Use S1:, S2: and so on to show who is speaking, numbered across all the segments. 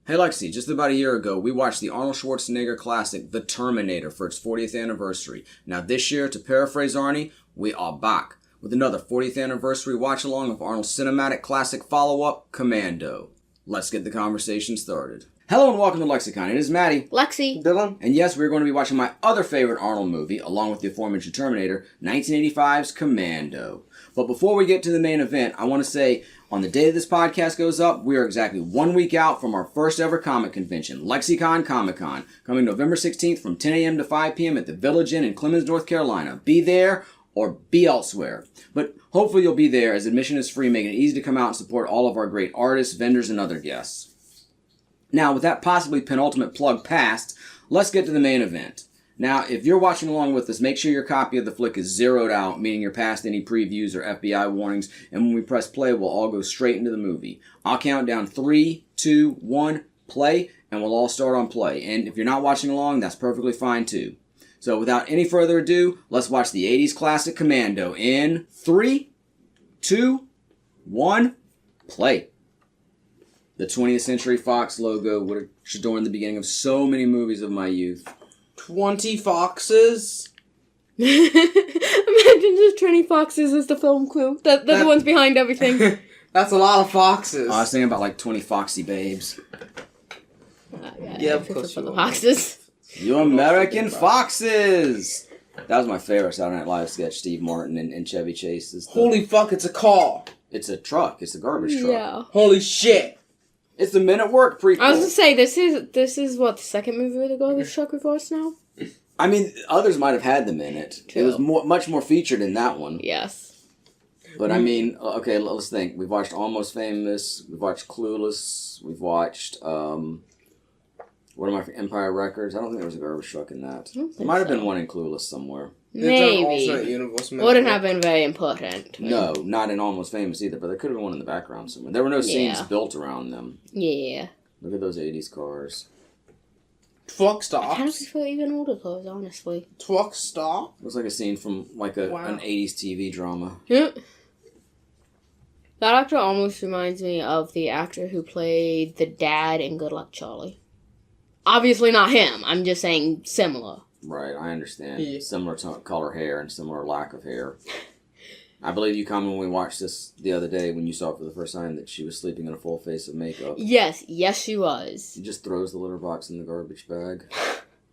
S1: Hey Lexi, just about a year ago, we watched the Arnold Schwarzenegger classic, The Terminator, for its 40th anniversary. Now this year, to paraphrase Arnie, we are back with another 40th anniversary watch-along of Arnold's cinematic classic follow-up, Commando. Let's get the conversation started. Hello and welcome to LexiCon. It is Matty,
S2: Lexi,
S3: Dylan,
S1: and yes, we're going to be watching my other favorite Arnold movie, along with the aforementioned Terminator, 1985's Commando. But before we get to the main event, I want to say, on the day that this podcast goes up, we are exactly 1 week out from our first ever comic convention, LexiCon Comic-Con, coming November 16th from 10 a.m. to 5 p.m. at the Village Inn in Clemmons, North Carolina. Be there or be elsewhere. But hopefully you'll be there, as admission is free, making it easy to come out and support all of our great artists, vendors, and other guests. Now, with that possibly penultimate plug passed, let's get to the main event. Now, if you're watching along with us, make sure your copy of the flick is zeroed out, meaning you're past any previews or FBI warnings, and when we press play, we'll all go straight into the movie. I'll count down 3, 2, 1, play, and we'll all start on play. And if you're not watching along, that's perfectly fine too. So without any further ado, let's watch the 80s classic Commando in 3, 2, 1, play. The 20th Century Fox logo would adorn the beginning of so many movies of my youth.
S3: 20 foxes.
S2: Imagine just 20 foxes as the film crew. They're the ones behind everything.
S3: That's a lot of foxes.
S1: I was thinking about like 20 foxy babes.
S3: Yeah, of course
S2: for
S3: you
S2: the
S3: are.
S2: foxes.
S1: You American foxes! That was my favorite Saturday Night Live sketch, Steve Martin and Chevy Chase.
S3: Holy fuck, it's a car.
S1: It's a truck. It's a garbage truck.
S2: Yeah.
S3: Holy shit.
S1: It's the Men at Work prequel.
S2: I was gonna say, this is what, the second movie where the garbage truck reverse now?
S1: I mean, others might have had them in it.
S2: True.
S1: It was much more featured in that one.
S2: Yes.
S1: But I mean, okay, let's think. We've watched Almost Famous. We've watched Clueless. We've watched, what am I, Empire Records? I don't think there was a garbage truck in that. There might have been one in Clueless somewhere.
S2: Maybe.
S3: Alternate universe
S2: Wouldn't have been very important to me.
S1: No, not in Almost Famous either, but there could have been one in the background somewhere. There were no scenes built around them.
S2: Yeah.
S1: Look at those 80s cars.
S3: Truck
S2: I kind of
S3: stops.
S2: prefer even older cars, honestly.
S3: Truck stop.
S1: Looks like a scene from like an 80s TV drama.
S2: Yeah. That actor almost reminds me of the actor who played the dad in Good Luck Charlie. Obviously not him. I'm just saying similar.
S1: Right, I understand.
S3: Yeah.
S1: Similar color hair and similar lack of hair. I believe you commented when we watched this the other day when you saw it for the first time that she was sleeping in a full face of makeup.
S2: Yes, she was.
S1: He just throws the litter box in the garbage bag.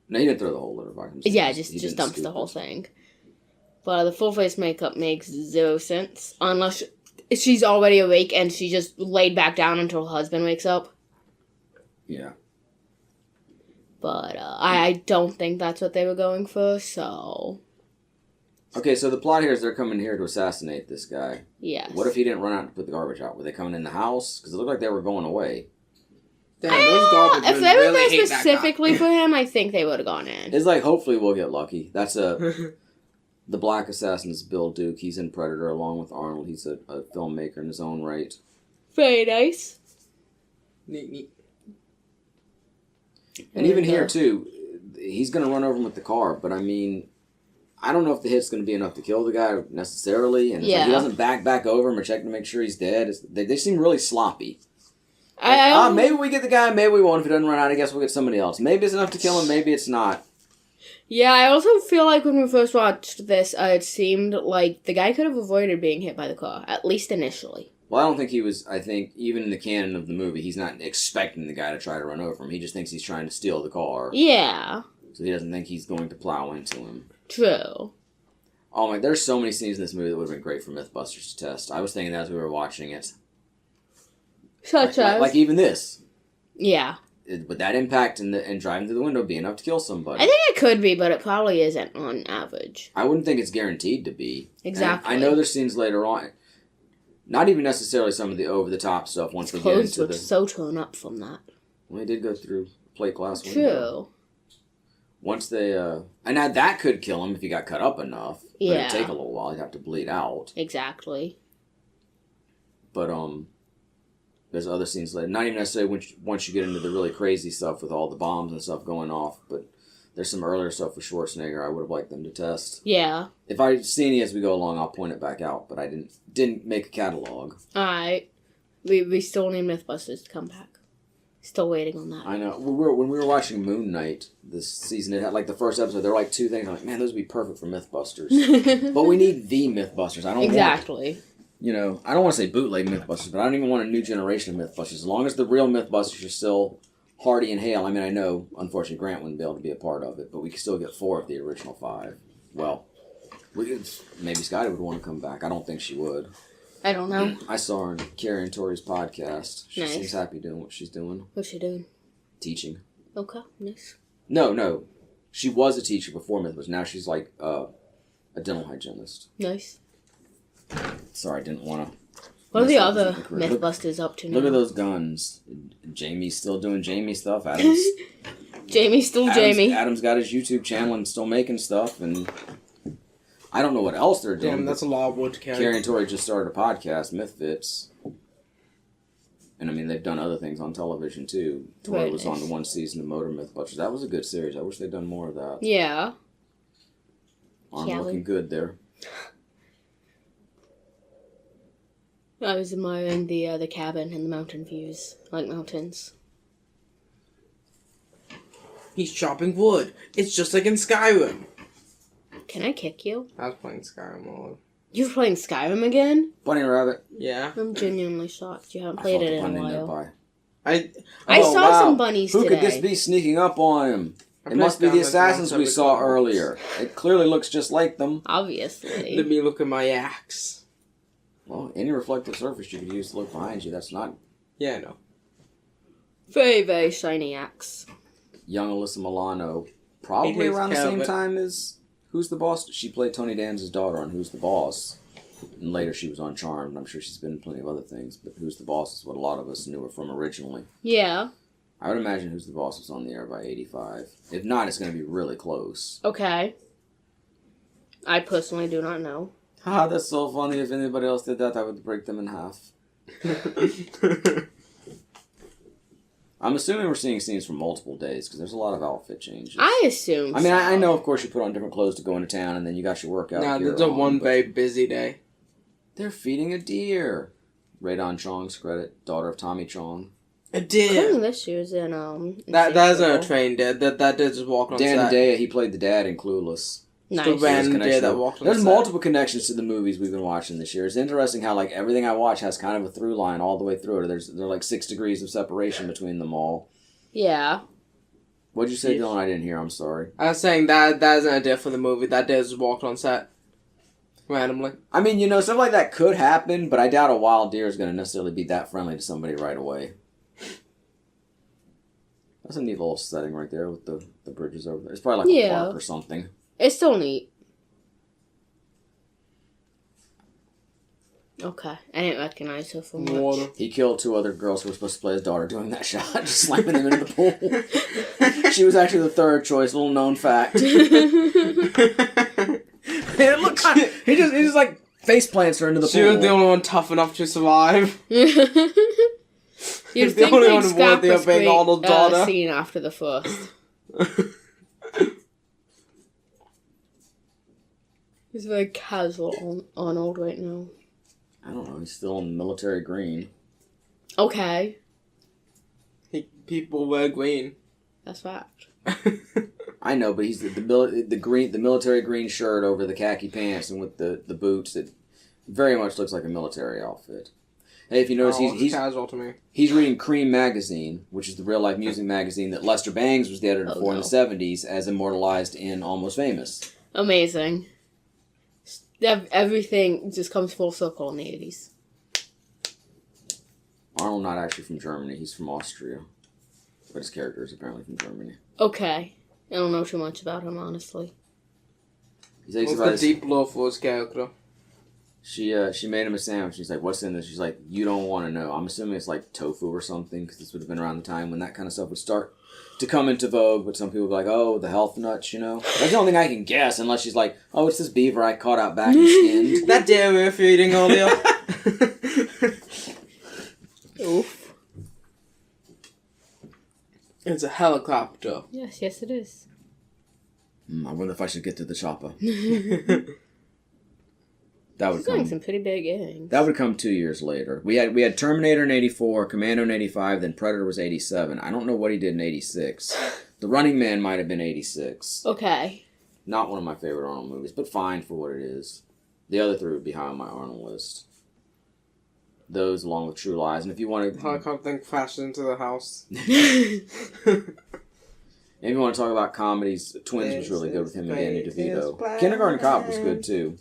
S1: No, he didn't throw the whole litter box.
S2: Yeah,
S1: He
S2: just
S1: didn't
S2: dumps
S1: scoop
S2: the whole
S1: it.
S2: thing. But the full face makeup makes zero sense. Unless she's already awake and she just laid back down until her husband wakes up.
S1: Yeah.
S2: But I don't think that's what they were going for, so...
S1: Okay, so the plot here is they're coming here to assassinate this guy.
S2: Yes.
S1: What if he didn't run out to put the garbage out? Were they coming in the house? Because it looked like they were going away.
S3: Damn, those garbage
S2: if
S3: men
S2: they were
S3: really
S2: there
S3: hate that guy.
S2: specifically for him, I think they would have gone in.
S1: It's like, hopefully we'll get lucky. That's the black assassin is Bill Duke. He's in Predator along with Arnold. He's a filmmaker in his own right.
S2: Very nice.
S3: Neat.
S1: And even here, too, he's going to run over him with the car. But, I mean, I don't know if the hit's going to be enough to kill the guy necessarily. And it's like he doesn't back over him or check to make sure he's dead. They seem really sloppy. Maybe we get the guy, maybe we won't. If he doesn't run out, I guess we'll get somebody else. Maybe it's enough to kill him, maybe it's not.
S2: Yeah, I also feel like when we first watched this, it seemed like the guy could have avoided being hit by the car, at least initially.
S1: Well, I don't think he was, I think, even in the canon of the movie, he's not expecting the guy to try to run over him. He just thinks he's trying to steal the car.
S2: Yeah.
S1: So he doesn't think he's going to plow into him.
S2: True.
S1: Oh my, there's so many scenes in this movie that would have been great for Mythbusters to test. I was thinking that as we were watching it.
S2: Such as?
S1: Like even this.
S2: Yeah.
S1: Would that impact and driving through the window be enough to kill somebody?
S2: I think it could be, but it probably isn't on average.
S1: I wouldn't think it's guaranteed to be.
S2: Exactly.
S1: And I know there's scenes later on. Not even necessarily some of the over-the-top stuff once they get
S2: Clothes
S1: into
S2: would
S1: the...
S2: so torn up from that.
S1: Well, they did go through plate glass window.
S2: True.
S1: Once they, and now that could kill him if he got cut up enough. But
S2: Yeah.
S1: it'd take a little while. He'd have to bleed out.
S2: Exactly.
S1: But, there's other scenes later. Not even necessarily once you get into the really crazy stuff with all the bombs and stuff going off, but there's some earlier stuff with Schwarzenegger I would have liked them to test.
S2: Yeah.
S1: If I see any as we go along, I'll point it back out, but I didn't make a catalog.
S2: Alright. We still need Mythbusters to come back. Still waiting on that.
S1: I know. When we were watching Moon Knight this season, it had like the first episode. There were like two things. I'm like, man, those would be perfect for MythBusters. But we need the MythBusters. I don't
S2: exactly.
S1: want, I don't want to say bootleg MythBusters, but I don't even want a new generation of MythBusters. As long as the real MythBusters are still Hardy and Hale. I mean, I know, unfortunately, Grant wouldn't be able to be a part of it, but we could still get 4 of the original 5. Well, maybe Scotty would want to come back. I don't think she would.
S2: I don't know.
S1: I saw her on Carrie and Tori's podcast. She
S2: Nice.
S1: seems happy doing what she's doing.
S2: What's she doing?
S1: Teaching.
S2: Okay, nice.
S1: No. She was a teacher before MythBusters. Now she's like a dental hygienist.
S2: Nice.
S1: Sorry, I didn't want to.
S2: What are the other MythBusters up to now?
S1: Look at those guns. Jamie's still doing Jamie stuff. Adam's
S2: Jamie.
S1: Adam's got his YouTube channel and still making stuff, and I don't know what else they're doing.
S3: Damn, that's a lot of wood to carry.
S1: Carrie and Tori just started a podcast, Mythfits. And I mean, they've done other things on television too. Tori was on the one season of Motor Mythbusters. That was a good series. I wish they'd done more of that.
S2: Yeah.
S1: Arnold looking good there.
S2: I was admiring the cabin and the mountain views. I like mountains.
S3: He's chopping wood. It's just like in Skyrim.
S2: Can I kick you?
S3: I was playing Skyrim all.
S2: You're playing Skyrim again?
S1: Bunny Rabbit.
S3: Yeah.
S2: I'm genuinely shocked. You haven't played it in a while.
S3: I
S2: saw some bunnies
S1: Who
S2: today.
S1: could this be sneaking up on him? It must be the assassins we saw earlier. It clearly looks just like them.
S2: Obviously.
S3: Let me look at my axe.
S1: Well, any reflective surface you could use to look behind you, that's not...
S3: Yeah, I know.
S2: Very, very shiny axe.
S1: Young Alyssa Milano, probably around the same time as Who's the Boss? She played Tony Danza's daughter on Who's the Boss. And later she was on Charmed. I'm sure she's been in plenty of other things, but Who's the Boss is what a lot of us knew her from originally.
S2: Yeah.
S1: I would imagine Who's the Boss was on the air by 85. If not, it's going to be really close.
S2: Okay. I personally do not know.
S1: Ah, that's so funny. If anybody else did that, I would break them in half. I'm assuming we're seeing scenes from multiple days, because there's a lot of outfit changes.
S2: I assume
S1: I mean, I know, of course, you put on different clothes to go into town, and then you got your workout
S3: Nah,
S1: gear
S3: it's a
S1: on,
S3: one
S1: but
S3: very busy day.
S1: They're feeding a deer. Radon Chong's credit, daughter of Tommy Chong.
S3: A deer.
S2: Including this year's in
S3: That isn't a train dead. That did just walk on
S1: Dan
S3: set.
S1: Hedaya, he played the dad in Clueless.
S2: Nice.
S3: The random deer that walked on
S1: There's
S3: set.
S1: multiple connections to the movies we've been watching this year. It's interesting how like everything I watch has kind of a through line all the way through it. There's like 6 degrees of separation between them all.
S2: Yeah.
S1: What'd you say, Dylan? I didn't hear. I'm sorry.
S3: I was saying that isn't a deer for the movie. That deer just walked on set. Randomly.
S1: I mean, stuff like that could happen, but I doubt a wild deer is going to necessarily be that friendly to somebody right away. That's a neat little setting right there with the bridges over there. It's probably like a park or something.
S2: It's still neat. Okay. I didn't recognize her from
S3: Water.
S1: He killed 2 other girls who were supposed to play his daughter doing that shot, just slamming them into the pool. She was actually the 3rd choice, little known fact. It looked kind of, he just like face plants her into the pool.
S3: She was the only one tough enough to survive.
S2: You'd
S3: the
S2: think
S3: only
S2: they'd
S3: one
S2: scrap
S3: worthy
S2: a
S3: of being
S2: great
S3: Arnold's daughter.
S2: scene after the first. He's very casual Arnold right now.
S1: I don't know, he's still in military green.
S2: Okay.
S3: People wear green.
S2: That's fact.
S1: I know, but he's the military green shirt over the khaki pants and with the boots. It very much looks like a military outfit. Hey, if you notice, he's
S3: casual to me.
S1: He's reading Cream magazine, which is the real life music magazine that Lester Bangs was the editor for in the 70s, as immortalized in Almost Famous.
S2: Amazing. Everything just comes full circle in the 80s.
S1: Arnold not actually from Germany; he's from Austria, but his character is apparently from Germany.
S2: Okay. I don't know too much about him, honestly.
S1: He takes
S3: What's
S1: about
S3: the deep love for his character?
S1: She made him a sandwich. She's like, "What's in this?" She's like, "You don't want to know." I'm assuming it's like tofu or something, because this would have been around the time when that kind of stuff would start to come into vogue. But some people would be like, "Oh, the health nuts," That's the only thing I can guess, unless she's like, "Oh, it's this beaver I caught out back and skinned."
S3: That deer we were feeding earlier.
S2: Oof.
S3: It's a helicopter.
S2: Yes, it is.
S1: I wonder if I should get to the chopper. That
S2: He's
S1: would
S2: doing
S1: come.
S2: some pretty big innings.
S1: That would come 2 years later. We had Terminator in 84, Commando in 85, then Predator was 87. I don't know what he did in 86. The Running Man might have been 86.
S2: Okay.
S1: Not one of my favorite Arnold movies, but fine for what it is. The other three would be high on my Arnold list. Those along with True Lies, and if you want to,
S3: Helicopter crashed into the house.
S1: If you want to talk about comedies, Twins was really good with him and Danny DeVito. Kindergarten Cop was good too.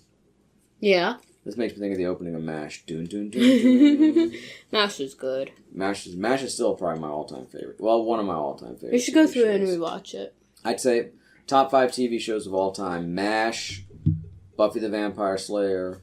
S2: Yeah.
S1: This makes me think of the opening of MASH. Dun, dun, dun, dun.
S2: MASH is good.
S1: MASH is still probably my all-time favorite. Well, one of my all-time favorites.
S2: We should go
S1: TV
S2: through it and
S1: shows.
S2: rewatch it.
S1: I'd say top 5 TV shows of all time: MASH, Buffy the Vampire Slayer,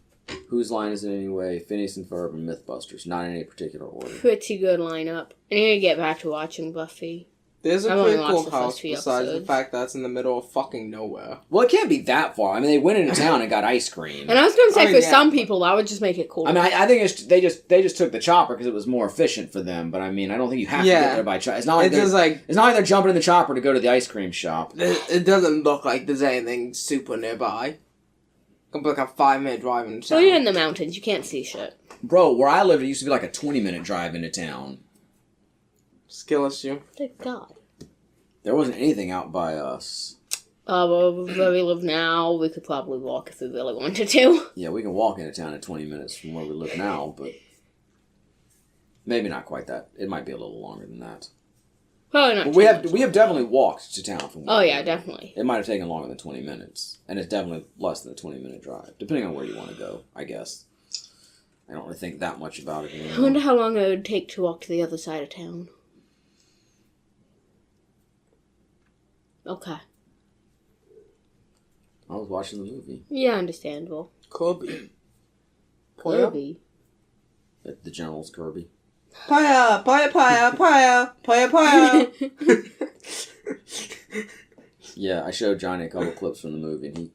S1: Whose Line Is It Anyway, Phineas and Ferb, and MythBusters. Not in any particular order.
S2: Pretty good lineup. I need to get back to watching Buffy.
S3: There's a
S2: I've only
S3: pretty
S2: watched
S3: cool
S2: the
S3: house
S2: first few
S3: besides the
S2: episodes.
S3: fact that it's in the middle of fucking nowhere.
S1: Well, it can't be that far. I mean, they went into town and got ice cream.
S2: And I was going to say,
S3: I mean,
S2: for
S3: yeah.
S2: some people, that would just make it cool.
S1: I mean, I think they just took the chopper because it was more efficient for them. But I mean, I don't think you have to get there by chopper. It's not like
S3: It's
S1: they're jumping in the chopper to go to the ice cream shop.
S3: it doesn't look like there's anything super nearby. It's like a 5-minute drive into
S2: So
S3: town.
S2: you're in the mountains. You can't see shit.
S1: Bro, where I lived, it used to be like a 20-minute drive into town.
S3: Skill issue.
S2: Thank God.
S1: There wasn't anything out by us.
S2: Well, where we live now, we could probably walk if we really wanted to.
S1: Yeah, we can walk into town in 20 minutes from where we live now, but maybe not quite that. It might be a little longer than that.
S2: Probably not.
S1: But
S2: too
S1: we
S2: much.
S1: have definitely walked to town from where
S2: Oh,
S1: we
S2: yeah,
S1: live.
S2: definitely.
S1: It might have taken longer than 20 minutes, and it's definitely less than a 20-minute drive, depending on where you want to go, I guess. I don't really think that much about it anymore.
S2: I wonder how long it would take to walk to the other side of town. Okay.
S1: I was watching the movie.
S2: Yeah, understandable.
S3: Kirby.
S2: Kirby.
S1: The General's Kirby.
S3: Paya, paya, paya, paya, paya, paya.
S1: Yeah, I showed Johnny a couple clips from the movie, and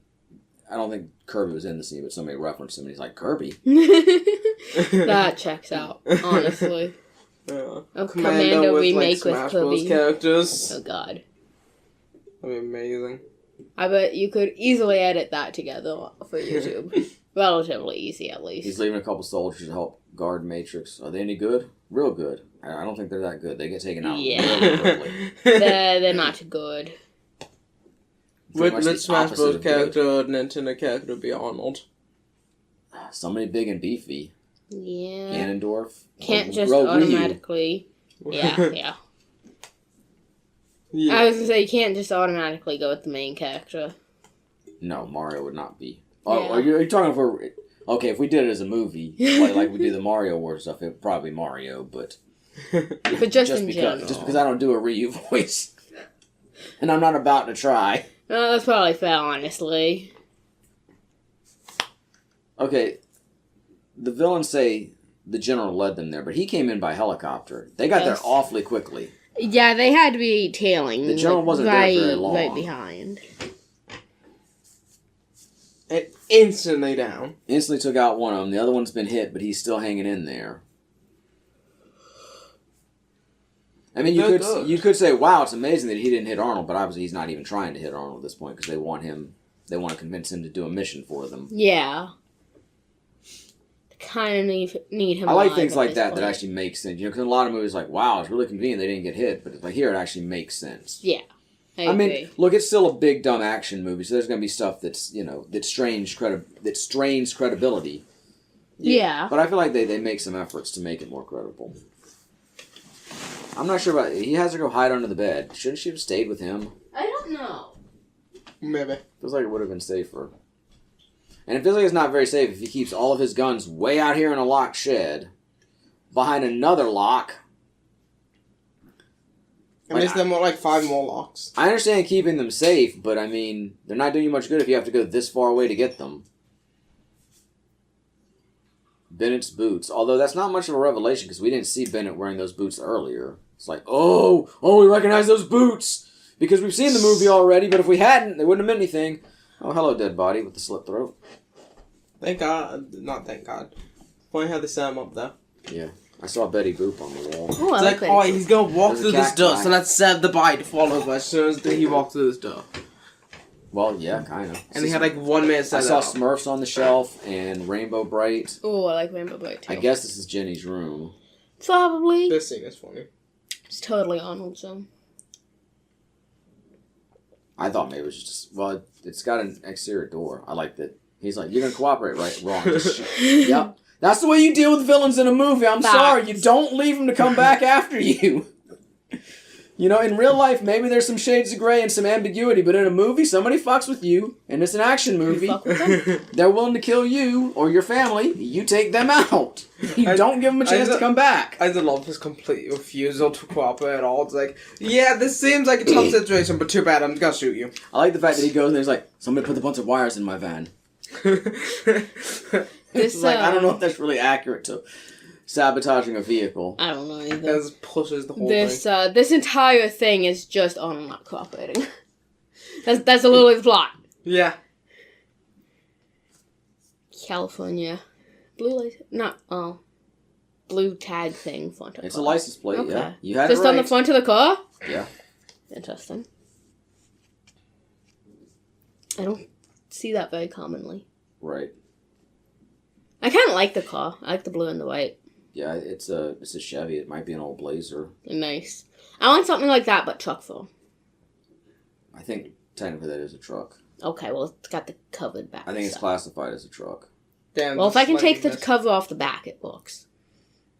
S1: I don't think Kirby was in the scene, but somebody referenced him, and he's like, Kirby?
S2: That checks out, honestly.
S3: Yeah.
S2: A Commando remake with
S3: Smash Bros.
S2: Kirby.
S3: Characters.
S2: Oh, God.
S3: That'd be amazing.
S2: I bet you could easily edit that together for YouTube. Relatively easy, at least.
S1: He's leaving a couple soldiers to help guard Matrix. Are they any good? Real good. I don't think they're that good. They get taken out
S2: Yeah.
S1: really quickly.
S2: They're not good.
S1: Pretty much
S3: Which
S1: the
S3: Smash
S1: opposite
S3: Bros.
S1: of good.
S3: character, Nintendo character would be Arnold.
S1: Somebody big and beefy.
S2: Yeah.
S1: Ganondorf.
S2: Can't just
S1: Rogue Ryu.
S2: automatically... Yeah.
S3: Yeah.
S2: I was gonna say, you can't just automatically go with the main character.
S1: No, Mario would not be. Oh,
S2: Yeah.
S1: are you talking if we're... Okay, if we did it as a movie, like we do the Mario Wars stuff, it would probably be Mario, but...
S2: But just in general.
S1: Just because I don't do a Ryu voice. And I'm not about to try.
S2: No, that's probably fair, honestly.
S1: Okay, the villains say the general led them there, but he came in by helicopter. They got there
S2: Yes.
S1: awfully quickly.
S2: Yeah, they had to be tailing.
S1: The general wasn't there very long.
S2: Right behind.
S3: And instantly down.
S1: Instantly took out one of them. The other one's been hit, but he's still hanging in there. I mean, you could say, wow, it's amazing that he didn't hit Arnold, but obviously he's not even trying to hit Arnold at this point because they want to convince him to do a mission for them.
S2: Yeah. Kind of need him
S1: I like
S2: alive
S1: things
S2: at
S1: like
S2: this
S1: that
S2: point.
S1: that actually make sense. You know, because in a lot of movies, like, wow, it's really convenient they didn't get hit, but it's like here it actually makes sense.
S2: Yeah. I
S1: I mean,
S2: agree.
S1: look, it's still a big dumb action movie, so there's going to be stuff that's that strains credibility.
S2: Yeah.
S1: But I feel like they make some efforts to make it more credible. I'm not sure about he has to go hide under the bed. Shouldn't she have stayed with him?
S2: I don't know.
S3: Maybe.
S1: Feels like it would have been safer. And it feels like it's not very safe if he keeps all of his guns way out here in a locked shed behind another lock.
S3: At least there are like 5 more locks.
S1: I understand keeping them safe, but I mean, they're not doing you much good if you have to go this far away to get them. Bennett's boots. Although that's not much of a revelation because we didn't see Bennett wearing those boots earlier. It's like, oh, we recognize those boots because we've seen the movie already, but if we hadn't, they wouldn't have meant anything. Oh, hello, dead body with the slit throat.
S3: Thank God. Not thank God. Funny how they set him up there.
S1: Yeah. I saw Betty Boop on the wall.
S2: Oh, I
S3: It's like,
S2: that.
S3: oh, he's gonna walk
S1: There's a
S3: through this
S1: cat
S3: door,
S1: guy.
S3: so let's set the body to follow him as soon as he walks through this door.
S1: Well, yeah, kind of.
S3: And they had like 1 minute
S1: I
S3: set
S1: saw
S3: up.
S1: Smurfs on the shelf and Rainbow Bright.
S2: Oh, I like Rainbow Bright too.
S1: I guess this is Jenny's room.
S2: Probably.
S3: This scene is funny.
S2: It's totally Arnold's room.
S1: I thought maybe it was just, well, it's got an exterior door. I like that. He's like, you're going to cooperate, right? Wrong. Yep. That's the way you deal with villains in a movie. I'm sorry. You don't leave them to come back after you. You know, in real life, maybe there's some shades of gray and some ambiguity, but in a movie, somebody fucks with you, and it's an action movie. They're willing to kill you or your family. You take them out. You don't give them a chance to come back.
S3: I love his complete refusal to cooperate at all. It's like, yeah, this seems like a tough situation, but too bad, I'm gonna shoot you.
S1: I like the fact that he goes and he's like, somebody put a bunch of wires in my van. It's like, I don't know if that's really accurate to sabotaging a vehicle.
S2: I don't know either.
S3: That just pushes the whole thing.
S2: This entire thing is just Arnold not cooperating. that's a little of the plot.
S3: Yeah.
S2: California. Blue tag thing. Front of
S1: It's
S2: car.
S1: a license plate,
S2: Okay.
S1: yeah. You had
S2: just
S1: it right.
S2: on the front of the car?
S1: Yeah.
S2: Interesting. I don't see that very commonly.
S1: Right.
S2: I kind of like the car. I like the blue and the white.
S1: Yeah, it's a Chevy. It might be an old Blazer.
S2: Nice. I want something like that, but truck full.
S1: I think technically that is a truck.
S2: Okay, well, it's got the covered back.
S1: I think it's classified as a truck.
S3: Damn,
S2: Well, if I can take the
S3: this.
S2: cover off the back, it works.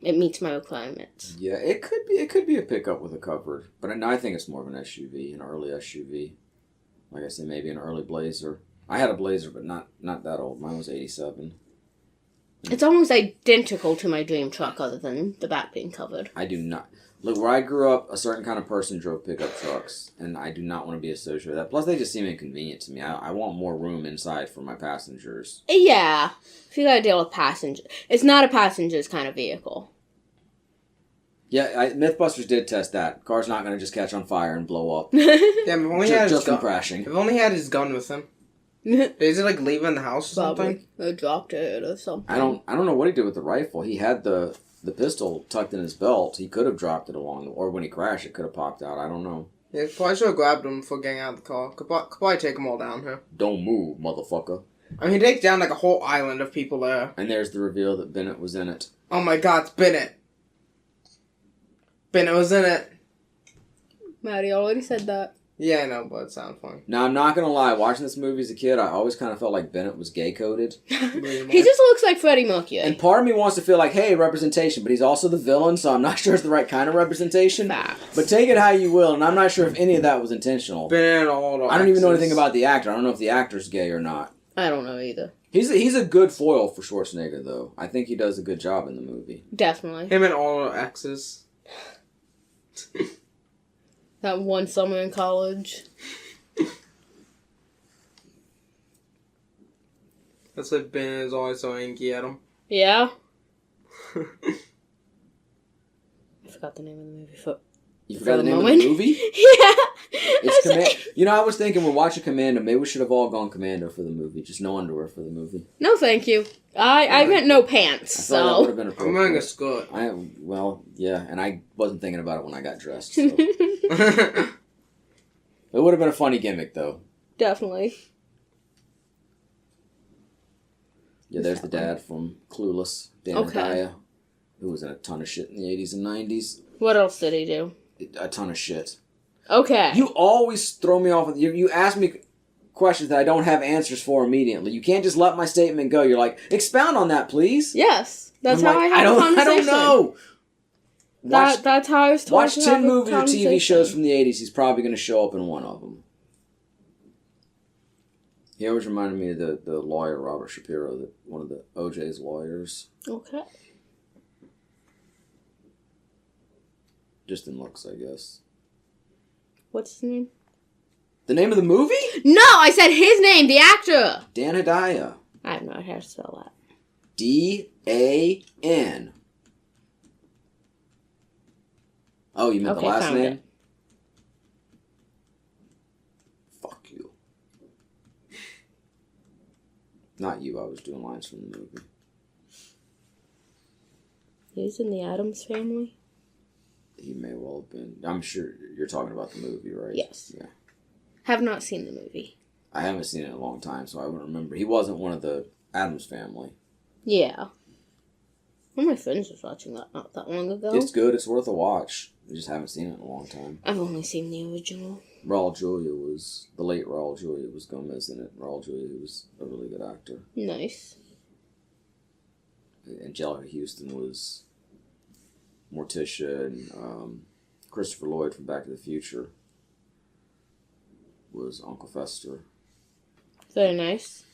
S2: It meets my requirements.
S1: Yeah, it could be a pickup with a cover, but I think it's more of an SUV, an early SUV. Like I said, maybe an early Blazer. I had a Blazer, but not that old. Mine was 87.
S2: It's almost identical to my dream truck, other than the back being covered.
S1: I do not. Look, where I grew up, a certain kind of person drove pickup trucks, and I do not want to be associated with that. Plus, they just seem inconvenient to me. I want more room inside for my passengers.
S2: Yeah. If you gotta deal with passengers. It's not a passenger's kind of vehicle.
S1: Yeah, Mythbusters did test that. Car's not going to just catch on fire and blow up.
S3: Damn, if only he had his
S1: just from
S3: gun.
S1: crashing.
S3: If only he had his gun with him. Is it like leaving the house or something?
S2: Probably. Or dropped it or something.
S1: I don't know what he did with the rifle. He had the pistol tucked in his belt. He could have dropped it or when he crashed, it could have popped out. I don't know.
S3: Yeah, probably should have grabbed him before getting out of the car. Could probably take them all down here.
S1: Don't move, motherfucker.
S3: I mean, he takes down like a whole island of people there.
S1: And there's the reveal that Bennett was in it.
S3: Oh my god, it's Bennett. Bennett was in it.
S2: Matty already said that.
S3: Yeah, I know, but it sounds funny.
S1: Now, I'm not going to lie. Watching this movie as a kid, I always kind of felt like Bennett was gay-coded.
S2: He just looks like Freddie Mercury.
S1: And part of me wants to feel like, hey, representation, but he's also the villain, so I'm not sure it's the right kind of representation.
S2: Facts.
S1: But take it how you will, and I'm not sure if any of that was intentional.
S3: Bennett, all the
S1: I don't even know
S3: exes.
S1: anything about the actor. I don't know if the actor's gay or not.
S2: I don't know either.
S1: He's a good foil for Schwarzenegger, though. I think he does a good job in the movie.
S2: Definitely.
S3: Him and all the exes.
S2: That one summer in college.
S3: That's why Bennett is always so angry at him.
S2: Yeah? I forgot the name of the movie.
S1: You
S2: For
S1: forgot
S2: the
S1: the name
S2: moment?
S1: of the movie?
S2: Yeah!
S1: It's Commando. You know, I was thinking we're watching Commando. Maybe we should have all gone Commando for the movie. Just no underwear for the movie.
S2: No, thank you. I meant no pants,
S1: I thought that would
S2: so...
S1: have been
S3: I'm
S1: appropriate.
S3: wearing a skirt.
S1: Well, yeah, and I wasn't thinking about it when I got dressed. So. It would have been a funny gimmick, though.
S2: Definitely.
S1: Yeah, there's the dad from Clueless, Dan
S2: Okay.
S1: Hedaya, who was in a ton of shit in the 80s and 90s.
S2: What else did he do?
S1: A ton of shit.
S2: Okay.
S1: You always throw me off. You ask me questions that I don't have answers for immediately. You can't just let my statement go. You're like, expound on that, please.
S2: Yes. That's
S1: I'm
S2: how
S1: like,
S2: I have a
S1: I
S2: conversation.
S1: don't know.
S2: That's how I was told
S1: Watch
S2: to
S1: 10
S2: have a
S1: movies or TV
S2: conversation.
S1: shows from the 80s. He's probably going to show up in one of them. He always reminded me of the lawyer, Robert Shapiro, one of the OJ's lawyers.
S2: Okay.
S1: Just in looks, I guess.
S2: What's his name?
S1: The name of the movie?
S2: No, I said his name, the actor.
S1: Dan Hedaya.
S2: I have no idea how to spell that.
S1: D-A-N. Oh, you meant
S2: Okay,
S1: the last
S2: found
S1: name?
S2: it.
S1: Fuck you. Not you, I was doing lines from the movie.
S2: He's in the Addams Family.
S1: He may well have been. I'm sure you're talking about the movie, right?
S2: Yes.
S1: Yeah.
S2: Have not seen the movie.
S1: I haven't seen it in a long time, so I wouldn't remember. He wasn't one of the Addams family.
S2: Yeah. One of my friends was watching that not that long ago.
S1: It's good. It's worth a watch. We just haven't seen it in a long time.
S2: I've only seen the original.
S1: The late Raul Julia was Gomez in it. Raul Julia was a really good actor.
S2: Nice.
S1: Angelica Houston was Morticia, and Christopher Lloyd from Back to the Future was Uncle Fester.
S2: Very nice.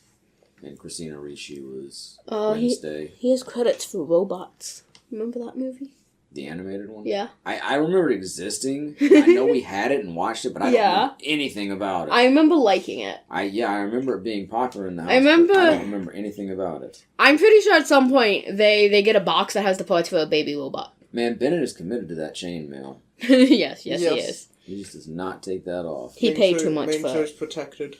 S1: And Christina Ricci was
S2: Oh,
S1: Wednesday.
S2: He has credits for Robots. Remember that movie?
S1: The animated one?
S2: Yeah.
S1: I remember it existing. I know we had it and watched it, but I don't remember anything about it.
S2: I remember liking it.
S1: I remember it being popular in the house.
S2: I don't
S1: remember anything about it.
S2: I'm pretty sure at some point they get a box that has the parts for a baby robot.
S1: Man, Bennett is committed to that chainmail.
S2: yes, he is.
S1: He just does not take that off.
S2: He paid too much for it.
S3: Sure he's protected.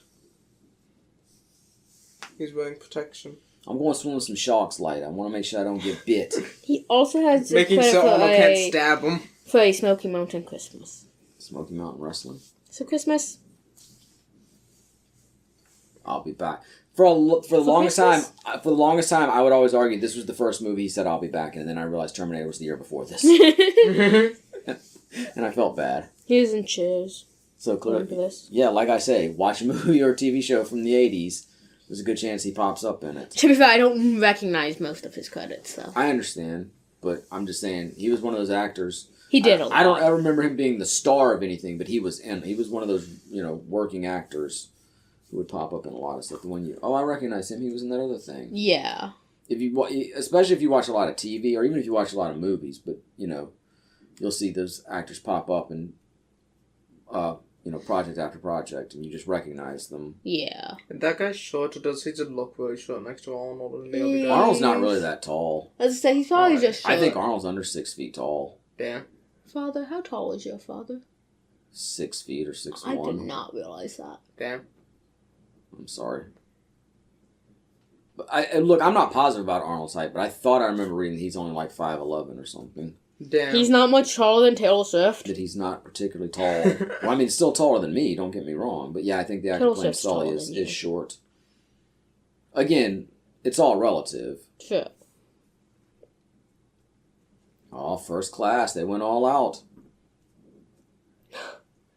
S3: He's wearing protection.
S1: I'm going to swim with some sharks light. I want to make sure I don't get bit.
S2: He also has
S3: making
S2: credit
S3: so
S2: for
S3: Arnold can't stab him.
S2: For a Smoky Mountain Christmas.
S1: Smoky Mountain Wrestling.
S2: So Christmas.
S1: I'll be back. For the longest time, I would always argue this was the first movie he said I'll be back in, and then I realized Terminator was the year before this, and I felt bad.
S2: He was in Cheers.
S1: So clearly, yeah, like I say, watch a movie or a TV show from the '80s. There's a good chance he pops up in it.
S2: To be fair, I don't recognize most of his credits, though.
S1: I understand, but I'm just saying he was one of those actors.
S2: He did a lot.
S1: I don't ever remember him being the star of anything, but he was one of those working actors who would pop up in a lot of stuff. I recognize him. He was in that other thing.
S2: Yeah.
S1: Especially if you watch a lot of TV, or even if you watch a lot of movies, but you'll see those actors pop up in project after project, and you just recognize them.
S2: Yeah.
S3: And that guy's short, or does he just look really short next to Arnold and the other guy?
S1: Arnold's not really that tall.
S2: As I say, he's probably just short.
S1: I think Arnold's under 6 feet tall.
S3: Damn.
S2: Father, how tall is your father?
S1: 6 feet or 6'1".
S2: I did not realize that.
S3: Damn.
S1: I'm sorry. But I'm not positive about Arnold's height, but I thought I remember reading that he's only like 5'11" or something.
S3: Damn.
S2: He's not much taller than Taylor Swift.
S1: That he's not particularly tall. Well, I mean, he's still taller than me, don't get me wrong. But yeah, I think the actor playing Sully is short. Again, it's all relative.
S2: Sure.
S1: Oh, First Class. They went all out.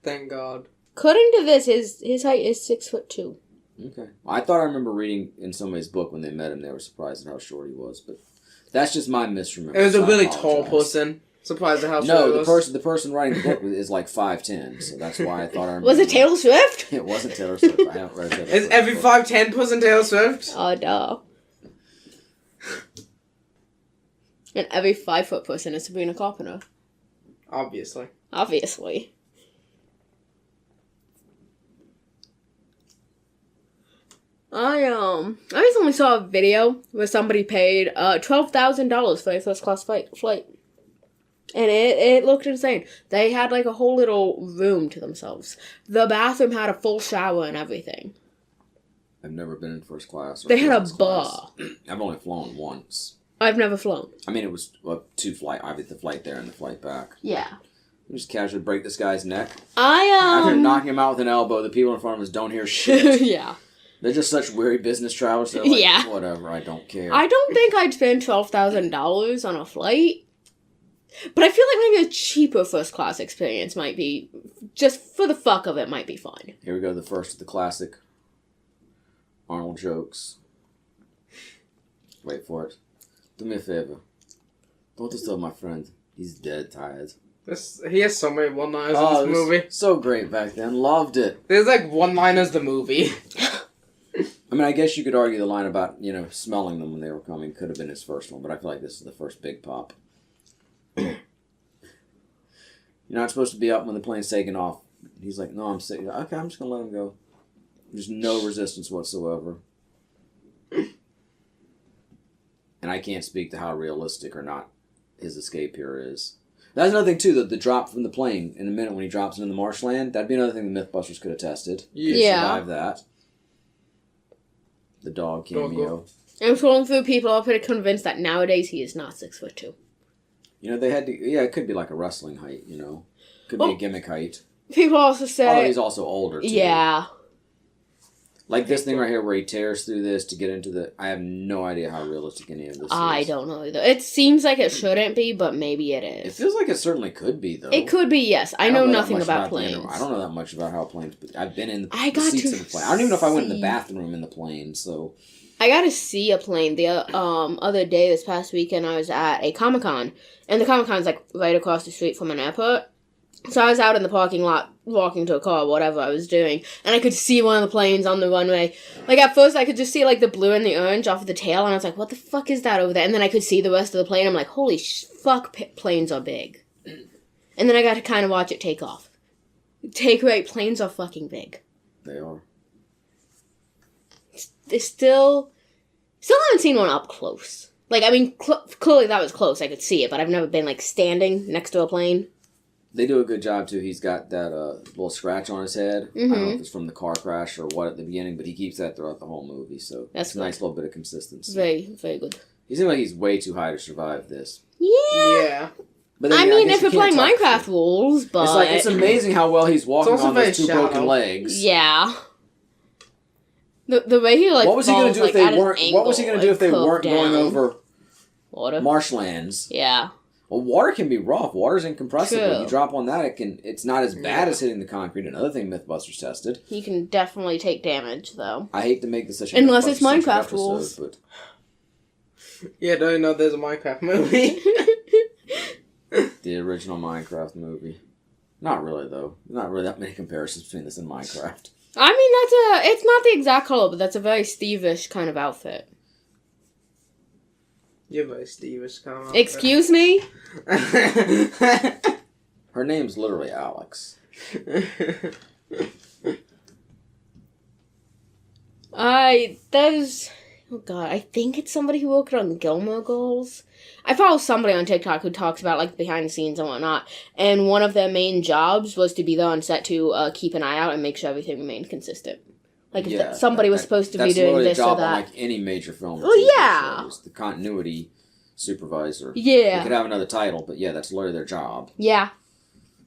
S3: Thank God.
S2: According to this, his height is 6'2".
S1: Okay. I thought I remember reading in somebody's book when they met him, they were surprised at how short he was, but that's just my misremembrance.
S3: It was a really tall person. Surprised at how short he was.
S1: No, the person writing the book is like 5'10", so that's why I thought I remember.
S2: Was it Taylor Swift?
S1: It wasn't Taylor Swift. I haven't read Taylor Swift.
S3: Is every 5'10" person Taylor Swift?
S2: Oh, no. And every 5-foot person is Sabrina Carpenter.
S3: Obviously.
S2: Obviously. I recently saw a video where somebody paid $12,000 for a first class flight. And it looked insane. They had like a whole little room to themselves. The bathroom had a full shower and everything.
S1: I've never been in first class.
S2: They had a bar.
S1: I've only flown once.
S2: I've never flown.
S1: I mean, it was two flight. I did the flight there and the flight back.
S2: Yeah.
S1: You just casually break this guy's neck.
S2: After
S1: knocking him out with an elbow, the people in front of us don't hear shit.
S2: Yeah.
S1: They're just such weary business travelers. They're like,
S2: yeah.
S1: Whatever, I don't care.
S2: I don't think I'd spend $12,000 on a flight. But I feel like maybe a cheaper first class experience might be, just for the fuck of it, might be fun.
S1: Here we go, the first of the classic Arnold jokes. Wait for it. Do me a favor. Don't disturb my friend. He's dead tired.
S3: He has so many one-liners in this movie.
S1: So great back then. Loved it.
S3: There's like one-liners the movie.
S1: I mean, I guess you could argue the line about, smelling them when they were coming could have been his first one, but I feel like this is the first big pop. You're not supposed to be up when the plane's taking off. He's like, no, I'm sick. Okay, I'm just going to let him go. There's no resistance whatsoever. And I can't speak to how realistic or not his escape here is. That's another thing, too, the drop from the plane in a minute when he drops into the marshland. That'd be another thing the Mythbusters could have tested.
S2: Yeah.
S1: Survive that. The dog cameo.
S2: I'm scrolling through people. I'm pretty convinced that nowadays he is not 6'2".
S1: They had to... Yeah, it could be like a wrestling height, Could be a gimmick height.
S2: People also say...
S1: Although he's also older, too.
S2: Yeah.
S1: Like this thing right here where he tears through this to get into the... I have no idea how realistic any of this is.
S2: I don't know either. It seems like it shouldn't be, but maybe it is.
S1: It feels like it certainly could be, though.
S2: It could be, yes. I know
S1: don't
S2: nothing
S1: that much
S2: about planes.
S1: I don't know that much about how planes... But I've been in the
S2: I got
S1: seats
S2: to
S1: of the plane. I don't even know if I went in the
S2: see-
S1: bathroom in the plane, so...
S2: I got to see a plane the other day. This past weekend, I was at a Comic-Con, and the Comic-Con's like right across the street from an airport. So I was out in the parking lot, walking to a car, whatever I was doing, and I could see one of the planes on the runway. Like, at first, I could just see, like, the blue and the orange off of the tail, and I was like, what the fuck is that over there? And then I could see the rest of the plane. I'm like, holy fuck, planes are big. And then I got to kind of watch it take off. Planes are fucking big.
S1: They are.
S2: They still haven't seen one up close. Like, I mean, clearly that was close. I could see it, but I've never been, like, standing next to a plane.
S1: They do a good job, too. He's got that little scratch on his head.
S2: Mm-hmm.
S1: I don't know if it's from the car crash or what at the beginning, but he keeps that throughout the whole movie, so
S2: That's
S1: it's a nice little bit of consistency.
S2: Very, very good.
S1: He seems like he's way too high to survive this.
S3: Yeah.
S1: But then,
S2: I
S1: yeah,
S2: mean,
S1: guess
S2: if
S1: you
S2: we're playing
S1: can't talk
S2: Minecraft
S1: to
S2: rules, but...
S1: it's amazing how well he's walking
S3: also
S1: on
S3: very
S1: those two
S3: shallow.
S1: broken legs.
S2: Yeah. The way he, like,
S1: What was he going to do if they weren't? What was he going to do if they weren't going over
S2: water?
S1: marshlands?
S2: Yeah.
S1: Well, water can be rough. Water's incompressible.
S2: True.
S1: You drop on that, it's not as bad as hitting the concrete. Another thing Mythbusters tested.
S2: He can definitely take damage, though.
S1: I hate to make this such a
S2: Unless it's
S1: Mythbusters-centric
S2: Minecraft
S1: episode,
S2: rules.
S1: but
S3: Yeah, don't you know there's a Minecraft movie?
S1: the original Minecraft movie. Not really, though. Not really that many comparisons between this and Minecraft.
S2: I mean, it's not the exact color, but that's a very Steve-ish kind of outfit.
S3: You're very Steve-ish kind of.
S2: Excuse me?
S1: Her name's literally Alex.
S2: Oh god, I think it's somebody who worked on Gilmore Girls. I follow somebody on TikTok who talks about, like, behind the scenes and whatnot, and one of their main jobs was to be there on set to keep an eye out and make sure everything remained consistent. Like, if somebody was supposed to be doing this or
S1: That's literally a job
S2: that.
S1: on, like, any major film.
S2: Well, yeah.
S1: Shows. The continuity supervisor.
S2: Yeah.
S1: They could have another title, but yeah, that's literally their job.
S2: Yeah.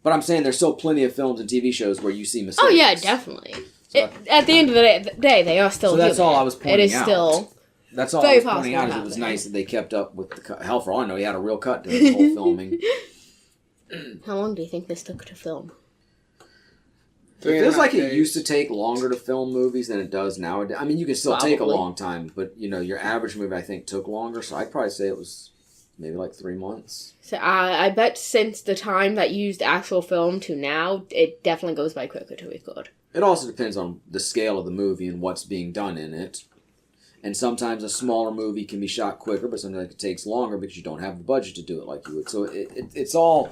S1: But I'm saying there's still plenty of films and TV shows where you see mistakes.
S2: Oh, yeah, definitely. At the end of the day, they are still
S1: So that's
S2: human.
S1: all I was pointing out.
S2: It is still...
S1: That's all
S2: very
S1: I was pointing
S2: possible
S1: out.
S2: to
S1: It was
S2: happen.
S1: nice that they kept up with the cut. Hell, for all I know, he had a real cut during the whole filming.
S2: How long do you think this took to film?
S1: It feels like it used to take longer to film movies than it does nowadays. I mean, you can still take a
S2: Probably.
S1: long time, but, you know, your average movie, I think, took longer. So I'd probably say it was maybe like 3 months.
S2: So I bet since the time that you used actual film to now, it definitely goes by quicker to record.
S1: It also depends on the scale of the movie and what's being done in it. And sometimes a smaller movie can be shot quicker, but sometimes it takes longer because you don't have the budget to do it like you would. So it's all,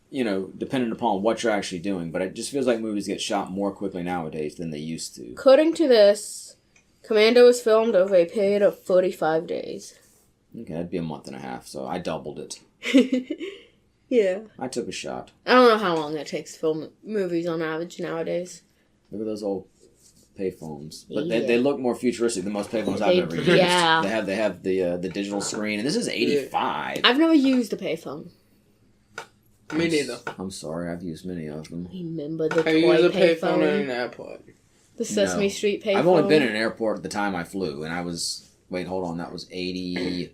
S1: you know, dependent upon what you're actually doing. But it just feels like movies get shot more quickly nowadays than they used to.
S2: According to this, Commando was filmed over a period of 45 days.
S1: Okay, that'd be a month and a half, so I doubled it.
S2: Yeah.
S1: I took a shot.
S2: I don't know how long it takes to film movies on average nowadays.
S1: Look at those old payphones. But
S2: Yeah.
S1: they look more futuristic than most payphones I've ever used.
S2: Yeah.
S1: They have the digital screen, and this is 85.
S2: I've never used a payphone.
S3: Me neither.
S1: I'm sorry, I've used many of them.
S2: Remember the
S3: I
S2: toy
S3: use a payphone
S2: payphone?
S3: in an airport.
S2: The Sesame
S1: No.
S2: Street payphone?
S1: I've only been in an airport at the time I flew, and I was... Wait, hold on, that was 80...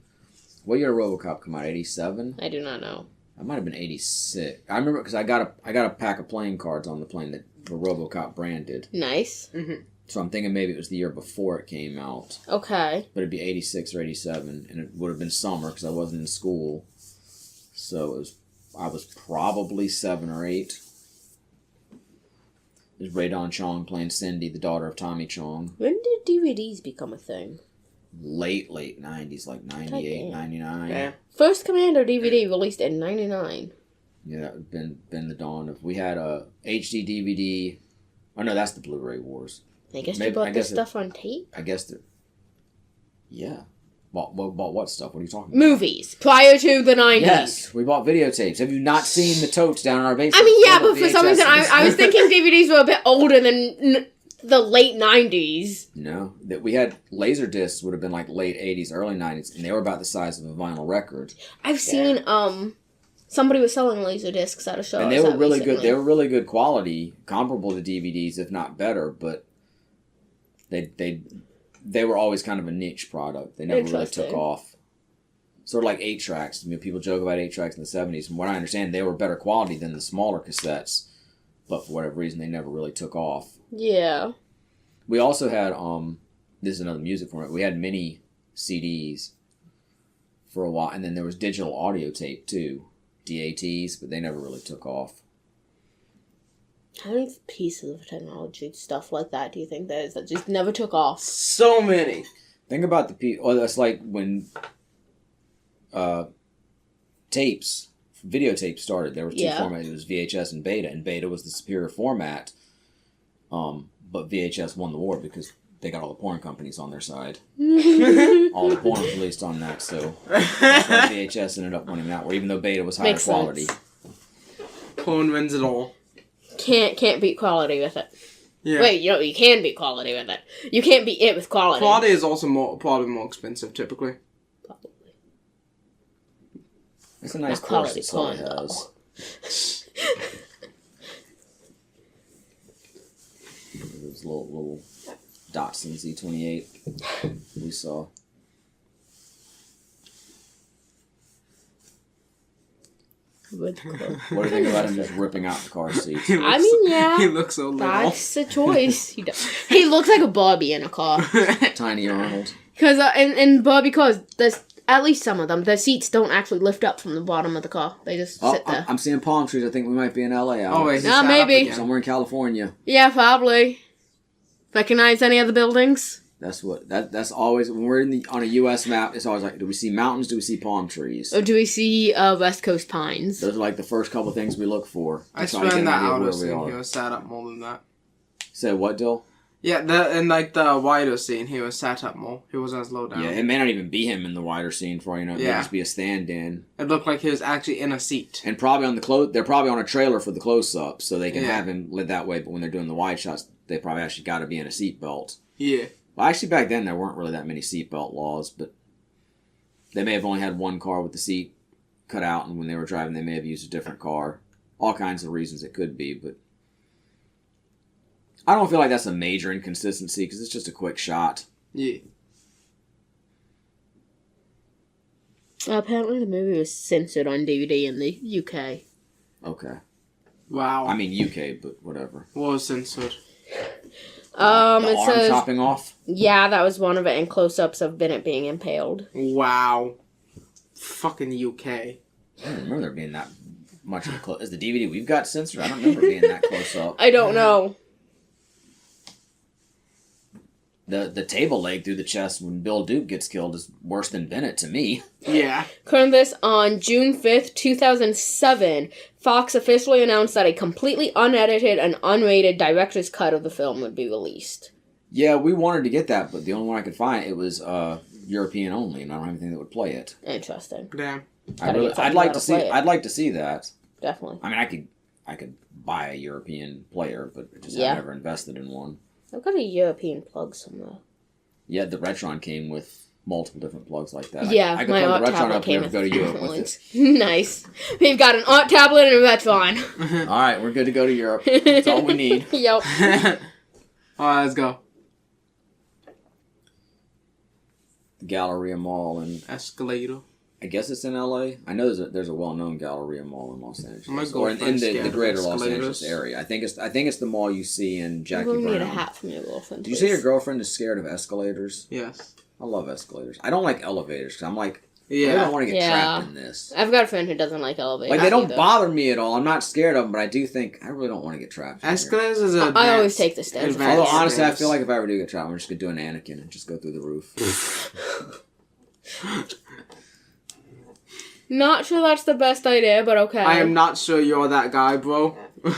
S1: What year did RoboCop come out? 87?
S2: I do not know.
S1: I might have been 86. I remember because I got a pack of playing cards on the plane that were RoboCop branded.
S2: Nice.
S3: Mm-hmm.
S1: So I'm thinking maybe it was the year before it came out.
S2: Okay.
S1: But it'd be 86 or 87, and it would have been summer because I wasn't in school. So I was probably 7 or 8. There's Ray Don Chong playing Cindy, the daughter of Tommy Chong.
S2: When did DVDs become a thing?
S1: Late 90s, like 98,
S2: Goddamn.
S1: 99.
S3: Yeah.
S2: First Commando DVD released in 99.
S1: Yeah, that would have been the dawn of... We had a HD DVD... Oh, no, that's the Blu-ray Wars.
S2: I guess
S1: Maybe-
S2: you bought
S1: I
S2: this
S1: guess
S2: stuff on tape?
S1: I guess they're... Yeah. Bought what stuff? What are you talking about?
S2: Movies. Prior to the 90s.
S1: Yes, we bought videotapes. Have you not seen the totes down in our basement?
S2: I mean, yeah,
S1: full
S2: but
S1: of
S2: for some reason,
S1: VHSs?
S2: I was thinking DVDs were a bit older than the late 90s.
S1: No, that we had laser discs would have been like late 80s, early 90s, and they were about the size of a vinyl record.
S2: I've seen, somebody was selling laser discs at a show.
S1: And
S2: I
S1: they
S2: was
S1: were
S2: at
S1: really good.
S2: recently.
S1: They were really good quality, comparable to DVDs, if not better. But They were always kind of a niche product. They never really took off. Sort of like 8-tracks. I mean, people joke about 8-tracks in the 70s. From what I understand, they were better quality than the smaller cassettes. But for whatever reason, they never really took off.
S2: Yeah.
S1: We also had, this is another music format, we had mini CDs for a while. And then there was digital audio tape, too. DATs, but they never really took off.
S2: How many pieces of technology, stuff like that, do you think there is that just never took off?
S3: So many.
S1: Think about the people. Well, that's like when videotapes started. There were two formats. It was VHS and Beta, and Beta was the superior format. But VHS won the war because they got all the porn companies on their side. All the porn was released on that, so that's why VHS ended up winning that war, even though Beta was higher quality.
S3: Porn wins it all.
S2: Can't beat quality with it.
S3: Yeah.
S2: Wait, you can beat quality with it. You can't beat it with quality.
S3: Quality is also probably more expensive, typically.
S2: Probably.
S1: It's a nice course that Sully has. Those little Datsun Z28 we saw. What do you think about him just ripping out the car seats?
S2: Yeah.
S3: He looks so little.
S2: That's a choice. He looks like a Barbie in a car.
S1: Tiny Arnold.
S2: Because in Barbie cars, there's at least some of them, the seats don't actually lift up from the bottom of the car. They just sit there.
S1: I'm seeing palm trees. I think we might be in LA.
S3: Oh, wait.
S2: Maybe.
S1: Somewhere in California.
S2: Yeah, probably. Recognize any of the buildings?
S1: That's always when we're on a U.S. map. It's always like, do we see mountains? Do we see palm trees?
S2: Or do we see West Coast pines?
S1: Those are like the first couple things we look for.
S3: I swear in that outer scene he was sat up more than that.
S1: Say what, Dill?
S3: Yeah, in like the wider scene he was sat up more. He wasn't as low down.
S1: Yeah, it may not even be him in the wider scene for it may just be a stand-in.
S3: It looked like he was actually in a seat.
S1: And probably on they're probably on a trailer for the close-up, so they can have him lit that way. But when they're doing the wide shots, they probably actually got to be in a seatbelt.
S3: Yeah.
S1: Well, actually, back then, there weren't really that many seatbelt laws, but they may have only had one car with the seat cut out, and when they were driving, they may have used a different car. All kinds of reasons it could be, but I don't feel like that's a major inconsistency, because it's just a quick shot.
S3: Yeah.
S2: Apparently the movie was censored on DVD in the UK.
S1: Okay.
S3: Wow.
S1: I mean UK, but whatever.
S3: What was censored?
S1: The arm chopping off?
S2: Yeah, that was one of it, and close-ups of Bennett being impaled.
S3: Wow. Fucking UK.
S1: I don't remember there being that much of a close. Is the DVD we've got censored? I don't remember being that close up.
S2: I don't know.
S1: The table leg through the chest when Bill Duke gets killed is worse than Bennett to me.
S3: Yeah.
S2: According to this, on June 5th, 2007, Fox officially announced that a completely unedited and unrated director's cut of the film would be released.
S1: Yeah, we wanted to get that, but the only one I could find, it was European only, and I don't have anything that would play it.
S2: Interesting.
S3: Damn.
S1: I'd like to see that.
S2: Definitely.
S1: I mean, I could buy a European player, but I've never invested in one.
S2: I've got a European plug somewhere.
S1: Yeah, the Retron came with multiple different plugs like that.
S2: Yeah,
S1: I could
S2: my
S1: plug
S2: art
S1: the Retron
S2: tablet
S1: up here
S2: came
S1: and go to Europe with it.
S2: Nice. We've got an art tablet and a Retron.
S1: All right, we're good to go to Europe. That's all we need.
S2: Yep.
S3: All right, let's go.
S1: The Galleria Mall and
S3: Escalator.
S1: I guess it's in LA. I know there's a well-known Galleria Mall in Los Angeles,
S3: or
S1: in the greater Los Angeles area. I think it's the mall you see in Jackie Brown.
S2: I'm going to get a hat from your girlfriend.
S1: Did you say your girlfriend is scared of escalators?
S3: Yes.
S1: I love escalators. I don't like elevators because I'm like, I don't want to get trapped in this.
S2: I've got a friend who doesn't like elevators.
S1: Like, they don't bother me at all. I'm not scared of them, but I do think I really don't want to get trapped.
S3: Escalators is a.
S2: I always take the stairs.
S1: Although honestly, I feel like if I ever do get trapped, I'm just gonna do an Anakin and just go through the roof.
S2: Not sure that's the best idea, but okay.
S3: I am not sure you're that guy, bro.
S2: I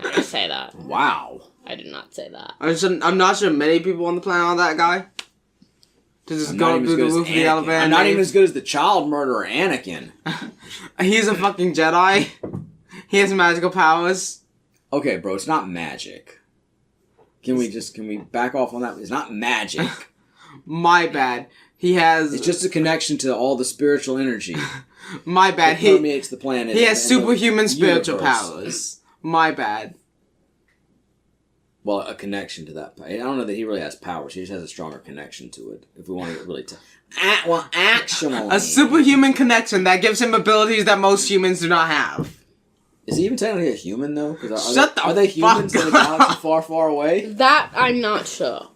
S2: didn't say that.
S1: Wow.
S2: I did not say that.
S3: I'm not sure many people on the planet are that guy. To just go through the roof of the elevator.
S1: I'm not even as good as the child murderer Anakin.
S3: He's a fucking Jedi. He has magical powers.
S1: Okay, bro, it's not magic. Can we back off on that? It's not magic.
S3: My bad. It's
S1: just a connection to all the spiritual energy.
S3: My bad.
S1: He permeates the planet.
S3: He has superhuman spiritual powers. My bad.
S1: Well, a connection to that. I don't know that he really has powers. He just has a stronger connection to it. If we want to get really actually.
S3: A superhuman connection that gives him abilities that most humans do not have.
S1: Is he even technically a human, though?
S3: Are
S1: they humans in a galaxy far, far away?
S2: That I'm not sure.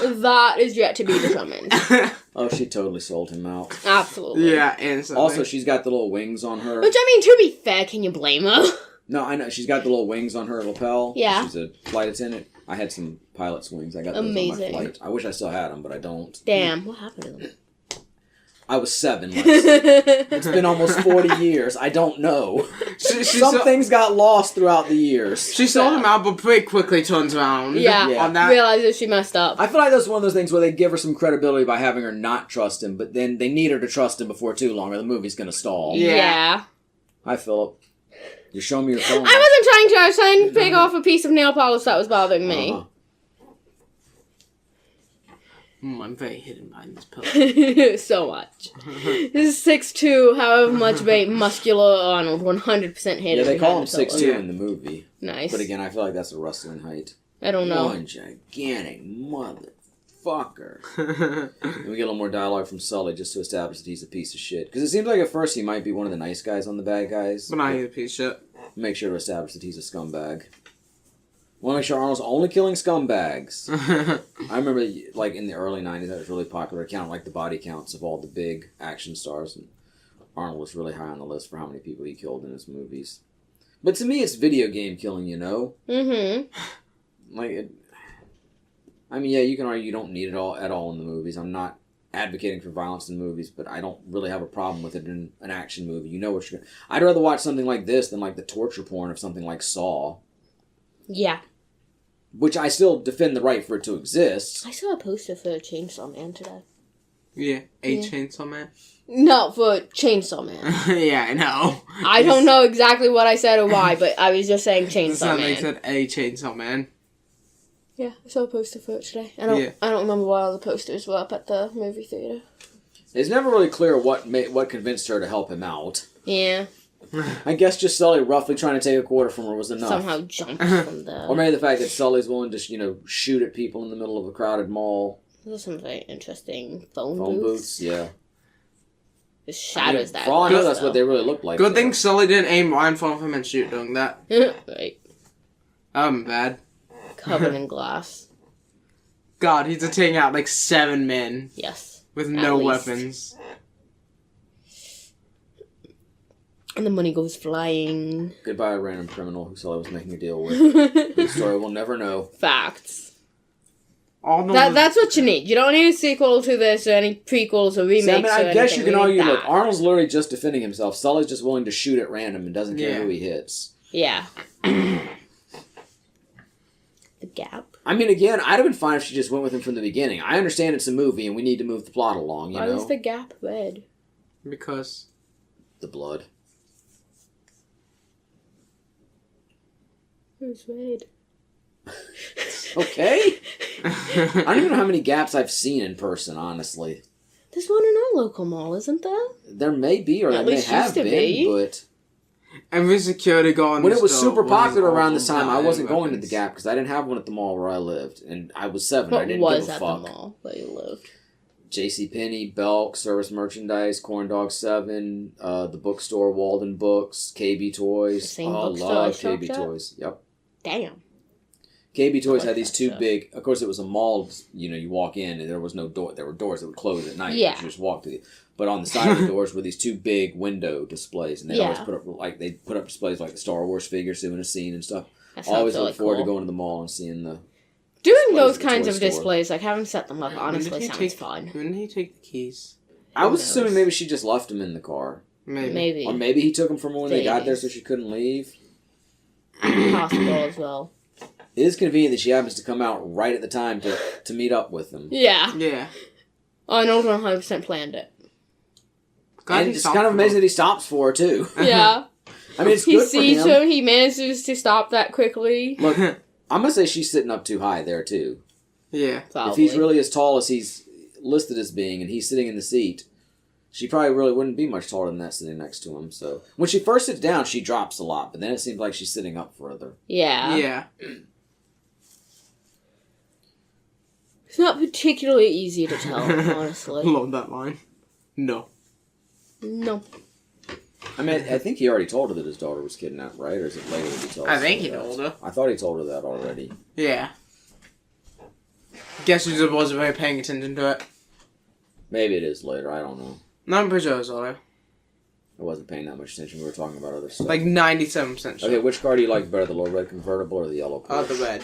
S2: That is yet to be determined.
S1: Oh, she totally sold him out.
S2: Absolutely.
S3: Yeah, instantly.
S1: Also, she's got the little wings on her.
S2: Which, I mean, to be fair, can you blame her?
S1: No, I know. She's got the little wings on her lapel.
S2: Yeah.
S1: She's a flight attendant. I had some pilot's wings. I got those
S2: Amazing.
S1: on my flight. I wish I still had them, but I don't.
S2: Damn, what happened to them?
S1: I was 7. It's been almost 40 years. I don't know. Some things got lost throughout the years.
S3: She sold him out, but pretty quickly turns around.
S2: Yeah.
S3: On that.
S2: Realizes she messed up.
S1: I feel like that's one of those things where they give her some credibility by having her not trust him, but then they need her to trust him before too long or the movie's going to stall.
S2: Yeah.
S1: Hi, Philip. You're showing me your phone.
S2: I wasn't trying to. I was trying to pick off a piece of nail polish that was bothering me.
S1: Uh-huh.
S3: I'm very hidden behind this pillow.
S2: So much. This is 6'2", however much weight, muscular Arnold, 100% hidden.
S1: Yeah, they call him
S2: behind the
S1: 6'2"
S2: pillow.
S1: in the movie.
S2: Nice.
S1: But again, I feel like that's a wrestling height.
S2: I don't know.
S1: One gigantic motherfucker. And we get a little more dialogue from Sully just to establish that he's a piece of shit. Because it seems like at first he might be one of the nice guys on the bad guys.
S3: But now he's a piece of shit.
S1: Make sure to establish that he's a scumbag. Want to make sure Arnold's only killing scumbags. I remember, like, in the early 90s, that was really popular to count, like, the body counts of all the big action stars. And Arnold was really high on the list for how many people he killed in his movies. But to me, it's video game killing, you know?
S2: Mm-hmm.
S1: Like, I mean, yeah, you can argue you don't need it at all in the movies. I'm not advocating for violence in movies, but I don't really have a problem with it in an action movie. You know what you're... I'd rather watch something like this than, like, the torture porn of something like Saw.
S2: Yeah.
S1: Which I still defend the right for it to exist.
S2: I saw a poster for Chainsaw Man today.
S3: Yeah, Chainsaw Man.
S2: No, for Chainsaw Man.
S3: Yeah, I know.
S2: I don't know exactly what I said or why, but I was just saying Chainsaw Man.
S3: They said a Chainsaw Man.
S2: Yeah, I saw a poster for it today. I don't remember why all the posters were up at the movie theater.
S1: It's never really clear what convinced her to help him out.
S2: Yeah.
S1: I guess just Sully roughly trying to take a quarter from her was enough.
S2: Somehow jumped from the...
S1: Or maybe the fact that Sully's willing to, shoot at people in the middle of a crowded mall.
S2: Those are some very interesting phone
S1: Phone
S2: booths.
S1: booths, yeah.
S2: It shatters that.
S1: For all I know,
S2: place,
S1: that's
S2: though.
S1: what they really look like.
S3: Good thing Sully didn't aim right in front of him and shoot doing that.
S2: Right.
S3: Bad.
S2: Covered in glass.
S3: God, he's taking out like 7 men.
S2: Yes.
S3: With
S2: At
S3: no
S2: least.
S3: weapons.
S2: And the money goes flying.
S1: Goodbye, random criminal who Sully was making a deal with. The story we'll never know.
S2: Facts.
S3: Arnold
S2: That's what you need. You don't need a sequel to this or any prequels or remakes.
S1: See, I mean, I guess you can argue,
S2: that.
S1: look, Arnold's literally just defending himself. Sully's just willing to shoot at random and doesn't care who he hits.
S2: Yeah. The Gap.
S1: I mean, again, I'd have been fine if she just went with him from the beginning. I understand it's a movie and we need to move the plot along,
S2: Why was the Gap red?
S3: Because...
S1: The blood.
S2: Who's red?
S1: Okay. I don't even know how many gaps I've seen in person, honestly.
S2: There's one in our local mall, isn't there?
S1: There may be, or there may have been, but...
S3: Every security guard
S1: when it was super popular around this time, I wasn't going to the Gap because I didn't have one at the mall where I lived. And I was 7, I didn't give a fuck.
S2: What was at the mall where you lived?
S1: JCPenney, Belk, Service Merchandise, Corn Dog 7, the bookstore, Walden Books, KB Toys.
S2: Same
S1: I
S2: bookstore
S1: love
S2: as Shop
S1: KB
S2: Shop?
S1: Toys. Yep.
S2: Damn.
S1: KB Toys had these
S2: that
S1: two
S2: stuff.
S1: big... Of course, it was a mall. You walk in and there was no door. There were doors that would close at night.
S2: Yeah.
S1: You just walk through. But on the side of the doors were these two big window displays. And they always
S2: Yeah.
S1: put up displays like the Star Wars figures doing a scene and stuff.
S2: That
S1: I always
S2: sounds really
S1: look forward to
S2: cool.
S1: going to the mall and seeing the...
S2: Doing
S1: displays
S2: those
S1: at the
S2: kinds
S1: toy
S2: of
S1: store.
S2: displays, like having set them up, honestly sounds fun.
S3: When did he take the keys?
S1: I was
S2: knows?
S1: assuming maybe she just left them in the car.
S2: Maybe.
S1: Or maybe he took them from when they got there
S2: Maybe.
S1: so she couldn't leave.
S2: Possible as well.
S1: It is convenient that she happens to come out right at the time to meet up with them.
S2: Yeah.
S3: Yeah.
S2: Arnold 100% planned it.
S1: And it's kind of amazing that he stops for her, too.
S2: Yeah.
S1: I mean, it's
S2: He
S1: good for
S2: sees
S1: him.
S2: her, he manages to stop that quickly.
S1: Look, I'm going to say she's sitting up too high there, too.
S3: Yeah.
S2: Probably.
S1: If he's really as tall as he's listed as being and he's sitting in the seat, she probably really wouldn't be much taller than that sitting next to him. So when she first sits down, she drops a lot, but then it seems like she's sitting up further.
S2: Yeah.
S3: Yeah.
S2: It's not particularly easy to tell, honestly.
S3: Love that line. No.
S2: No.
S1: I mean, I think he already told her that his daughter was kidnapped, right? Or is it later that he tells her?
S3: I think he
S1: that?
S3: told her.
S1: I thought he told her that already.
S3: Yeah. Guess she just wasn't very paying attention to it.
S1: Maybe it is later. I don't know.
S3: No, I'm pretty sure it was later.
S1: I wasn't paying that much attention. We were talking about other stuff.
S3: Like 97% sure.
S1: Okay, which car do you like better, the little red convertible or the yellow Porsche?
S3: The red.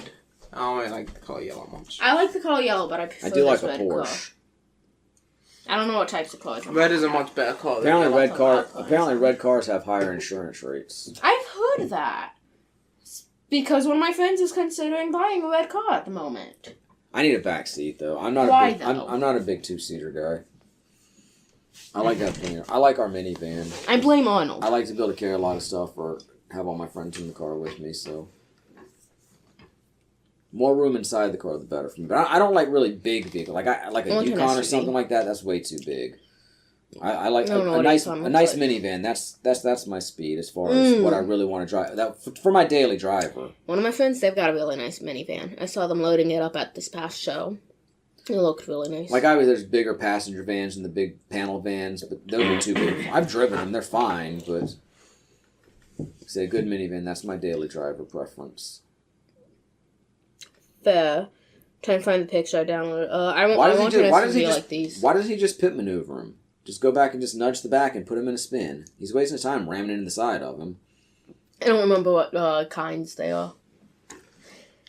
S3: I don't really like the color yellow much.
S2: I like the color yellow, but I prefer
S1: I do like
S2: this
S1: a
S2: red
S1: Porsche.
S2: color. I don't know what types of cars.
S3: Red is a much better color.
S1: Apparently red cars have higher insurance rates.
S2: I've heard of that. Because one of my friends is considering buying a red car at the moment.
S1: I need a back seat though. I'm not
S2: Why,
S1: a big,
S2: though?
S1: I'm not a big two-seater guy. I like that thing. I like our minivan.
S2: I blame Arnold.
S1: I like to be able to carry a lot of stuff or have all my friends in the car with me, so more room inside the car the better for me. But I don't like really big vehicles. Like I like a Yukon or something like that. That's way too big. I like a nice minivan. That's my speed as far as what I really want to drive. That for my daily driver.
S2: One of my friends, they've got a really nice minivan. I saw them loading it up at this past show. It looked really nice.
S1: Like there's bigger passenger vans and the big panel vans, but those are too big. I've driven them; they're fine, but say a good minivan. That's my daily driver preference.
S2: Fair. Trying to find the picture I downloaded. I want an SUV like these.
S1: Why does he just pit maneuver him? Just go back and just nudge the back and put him in a spin. He's wasting his time ramming into the side of him.
S2: I don't remember what kinds they are.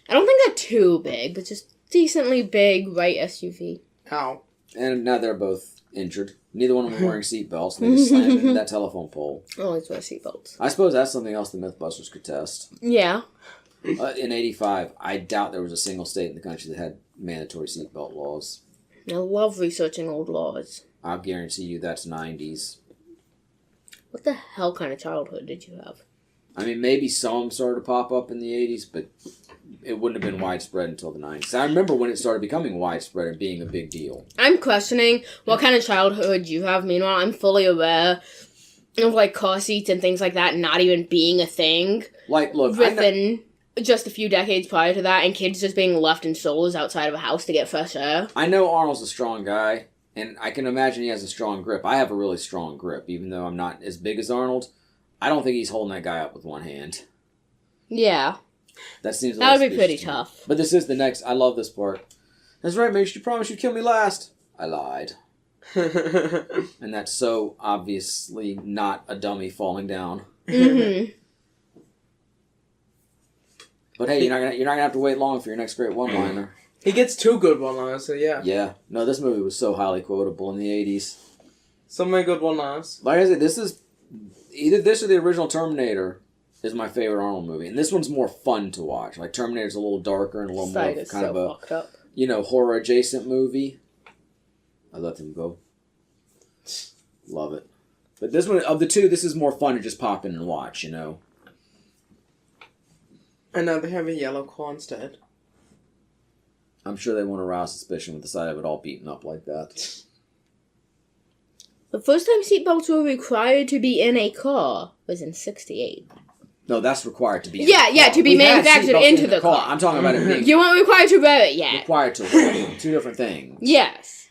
S2: I don't think they're too big, but just decently big, right SUV.
S3: Ow.
S1: And now they're both injured. Neither one of them wearing seatbelts. They just slammed into that telephone pole.
S2: I always wear seatbelts.
S1: I suppose that's something else the Mythbusters could test.
S2: Yeah.
S1: In 85, I doubt there was a single state in the country that had mandatory seatbelt laws.
S2: I love researching old laws.
S1: I'll guarantee you that's 90s.
S2: What the hell kind of childhood did you have?
S1: I mean, maybe some started to pop up in the 80s, but it wouldn't have been widespread until the 90s. I remember when it started becoming widespread and being a big deal.
S2: I'm questioning what kind of childhood you have. Meanwhile, I'm fully aware of, like, car seats and things like that not even being a thing.
S1: Like, look,
S2: within just a few decades prior to that, and kids just being left in strollers outside of a house to get fresh air.
S1: I know Arnold's a strong guy, and I can imagine he has a strong grip. I have a really strong grip, even though I'm not as big as Arnold. I don't think he's holding that guy up with one hand.
S2: Yeah.
S1: That
S2: would be pretty tough.
S1: But this is the next. I love this part. That's right, Mitch. You promised you'd kill me last. I lied. And that's so obviously not a dummy falling down.
S2: Mm-hmm.
S1: But hey, you're not gonna have to wait long for your next great one-liner.
S3: He gets two good one-liners, so yeah.
S1: Yeah. No, this movie was so highly quotable in the 80s.
S3: So many good one-liners.
S1: Like I said, this is either this or the original Terminator is my favorite Arnold movie, and this one's more fun to watch. Like Terminator's a little darker and a little more kind of a horror adjacent movie. I let them go. Love it. But this one, of the two, this is more fun to just pop in and watch, you know.
S3: And now they have a yellow car instead.
S1: I'm sure they want to arouse suspicion with the sight of it all beaten up like that.
S2: The first time seatbelts were required to be in a car was in 1968.
S1: No, that's required to be in
S2: the car. To be manufactured into the car.
S1: I'm talking about it being...
S2: You weren't required to wear it yet.
S1: Required to wear it. Two different things.
S2: Yes.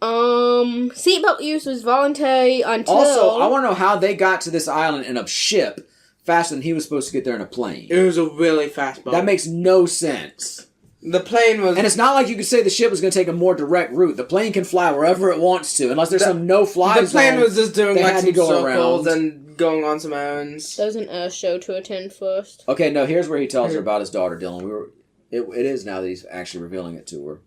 S2: Seatbelt use was voluntary until...
S1: Also, I want to know how they got to this island in a ship faster than he was supposed to get there in a plane.
S3: It was a really fast boat.
S1: That makes no sense.
S3: The plane was...
S1: And it's not like you could say the ship was going to take a more direct route. The plane can fly wherever it wants to, unless there's some no-fly zone.
S3: The plane was just doing like some circles
S1: around.
S3: And going on some errands.
S2: There's an air show to attend first.
S1: Okay, no, here's where he tells her about his daughter, Dylan. It is now that he's actually revealing it to her.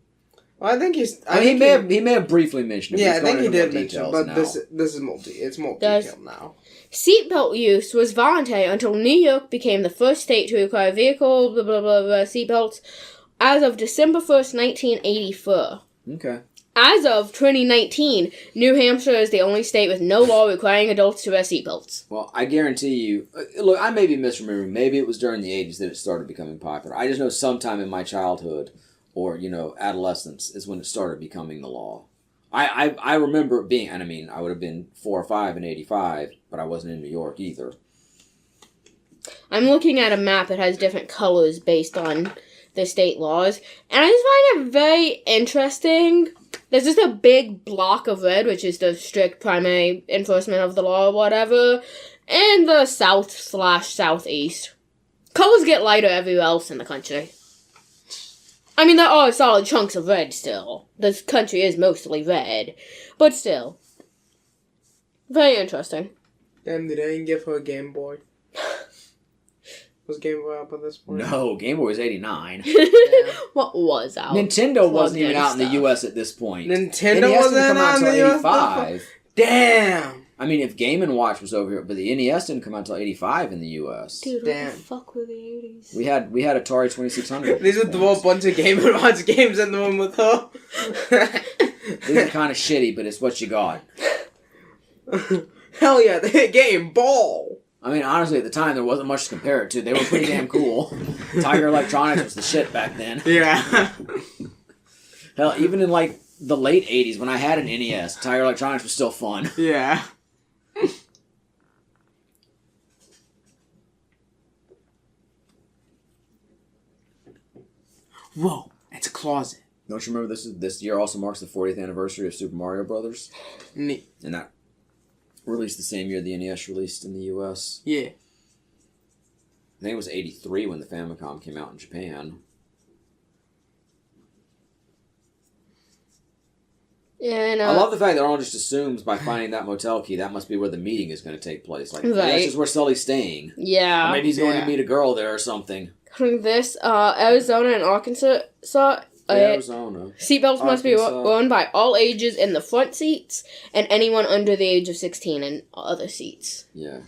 S3: Well, I think he's...
S1: he may have briefly mentioned it.
S3: Yeah, I think he did mention it, but now. This is it's more detailed now.
S2: Seatbelt use was voluntary until New York became the first state to require vehicle seatbelts as of December 1st, 1984.
S1: Okay.
S2: As of 2019, New Hampshire is the only state with no law requiring adults to wear seatbelts.
S1: Well, I guarantee you... Look, I may be misremembering. Maybe it was during the 80s that it started becoming popular. I just know sometime in my childhood or, adolescence is when it started becoming the law. I remember it being... And I mean, I would have been 4 or 5 in 85, but I wasn't in New York either.
S2: I'm looking at a map that has different colors based on the state laws. And I just find it very interesting. There's just a big block of red, which is the strict primary enforcement of the law or whatever, and the south/southeast. Colors get lighter everywhere else in the country. I mean, there are solid chunks of red still. This country is mostly red. But still. Very interesting.
S3: Damn, did I even give her a Game Boy? Was Game Boy up at this point?
S1: No, Game Boy was 89.
S2: What was out?
S1: Nintendo wasn't even out in the US at this point.
S3: Nintendo
S1: NES
S3: wasn't
S1: didn't come out
S3: out in
S1: until
S3: the
S1: 85.
S3: US? Damn!
S1: I mean, if Game & Watch was over here, but the NES didn't come out until 85 in the US.
S2: Dude,
S3: Damn.
S2: what the fuck were the 80s?
S1: We had Atari 2600.
S3: These would throw a bunch of Game & Watch games in the room with her.
S1: These are kind of shitty, but it's what you got.
S3: Hell yeah, the hit game, ball!
S1: I mean, honestly, at the time, there wasn't much to compare it to. They were pretty damn cool. Tiger Electronics was the shit back then.
S3: Yeah.
S1: Hell, even in, like, the late 80s, when I had an NES, Tiger Electronics was still fun.
S3: Yeah. Whoa, it's a closet.
S1: Don't you remember this year also marks the 40th anniversary of Super Mario Brothers?
S3: Neat.
S1: And that released the same year the NES released in the US.
S3: Yeah.
S1: I think it was 83 when the Famicom came out in Japan.
S2: Yeah, I know.
S1: I love the fact that Arnold just assumes by finding that motel key, that must be where the meeting is going to take place. Like, that's just where Sully's staying.
S2: Yeah.
S1: Or maybe he's going to meet a girl there or something.
S2: This, Arizona and Arkansas,
S1: Arizona.
S2: seatbelts must be worn by all ages in the front seats, and anyone under the age of 16 in other seats.
S1: Yeah.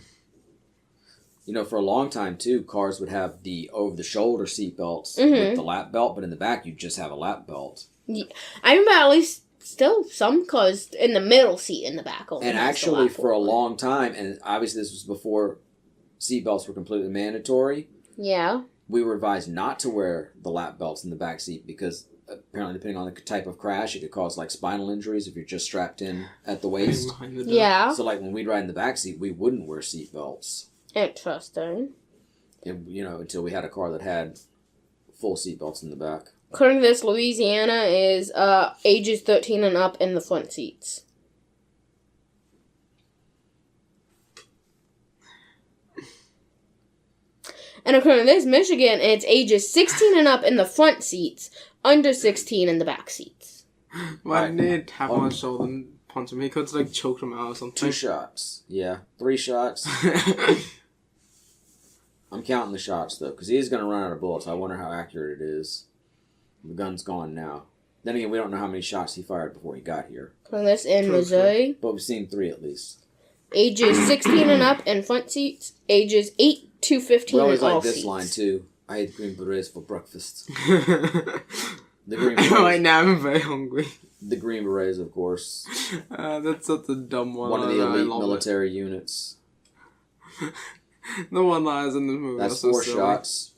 S1: You know, for a long time, too, cars would have the over-the-shoulder seatbelts with the lap belt, but in the back, you just have a lap belt.
S2: Yeah. I remember at least still some cars in the middle seat in the back.
S1: And actually, for a long time, and obviously this was before seatbelts were completely mandatory.
S2: Yeah.
S1: We were advised not to wear the lap belts in the back seat because apparently, depending on the type of crash, it could cause like spinal injuries if you're just strapped in at the waist.
S2: Yeah.
S1: So, like when we'd ride in the back seat, we wouldn't wear seat belts.
S2: Interesting.
S1: You know, until we had a car that had full seat belts in the back.
S2: According to this, Louisiana is ages 13 and up in the front seats. And according to this, Michigan, it's ages 16 and up in the front seats, under 16 in the back seats.
S3: Why didn't they tap on his shoulder and punch him? He could like choke him out or something.
S1: 2 shots. Yeah. 3 shots. I'm counting the shots, though, because he's going to run out of bullets. I wonder how accurate it is. The gun's gone now. Then again, we don't know how many shots he fired before he got here.
S2: According to this, in Missouri,
S1: but we've seen 3 at least.
S2: Ages 16 and up in front seats, ages 8 to 15 in all seats.
S1: We always like this line, too. I ate green berets for breakfast. The green berets.
S3: Right now, I'm very hungry.
S1: The green berets, of course.
S3: That's such a dumb one.
S1: One of the elite military units.
S3: The one line is in the movie.
S1: That's 4 shots.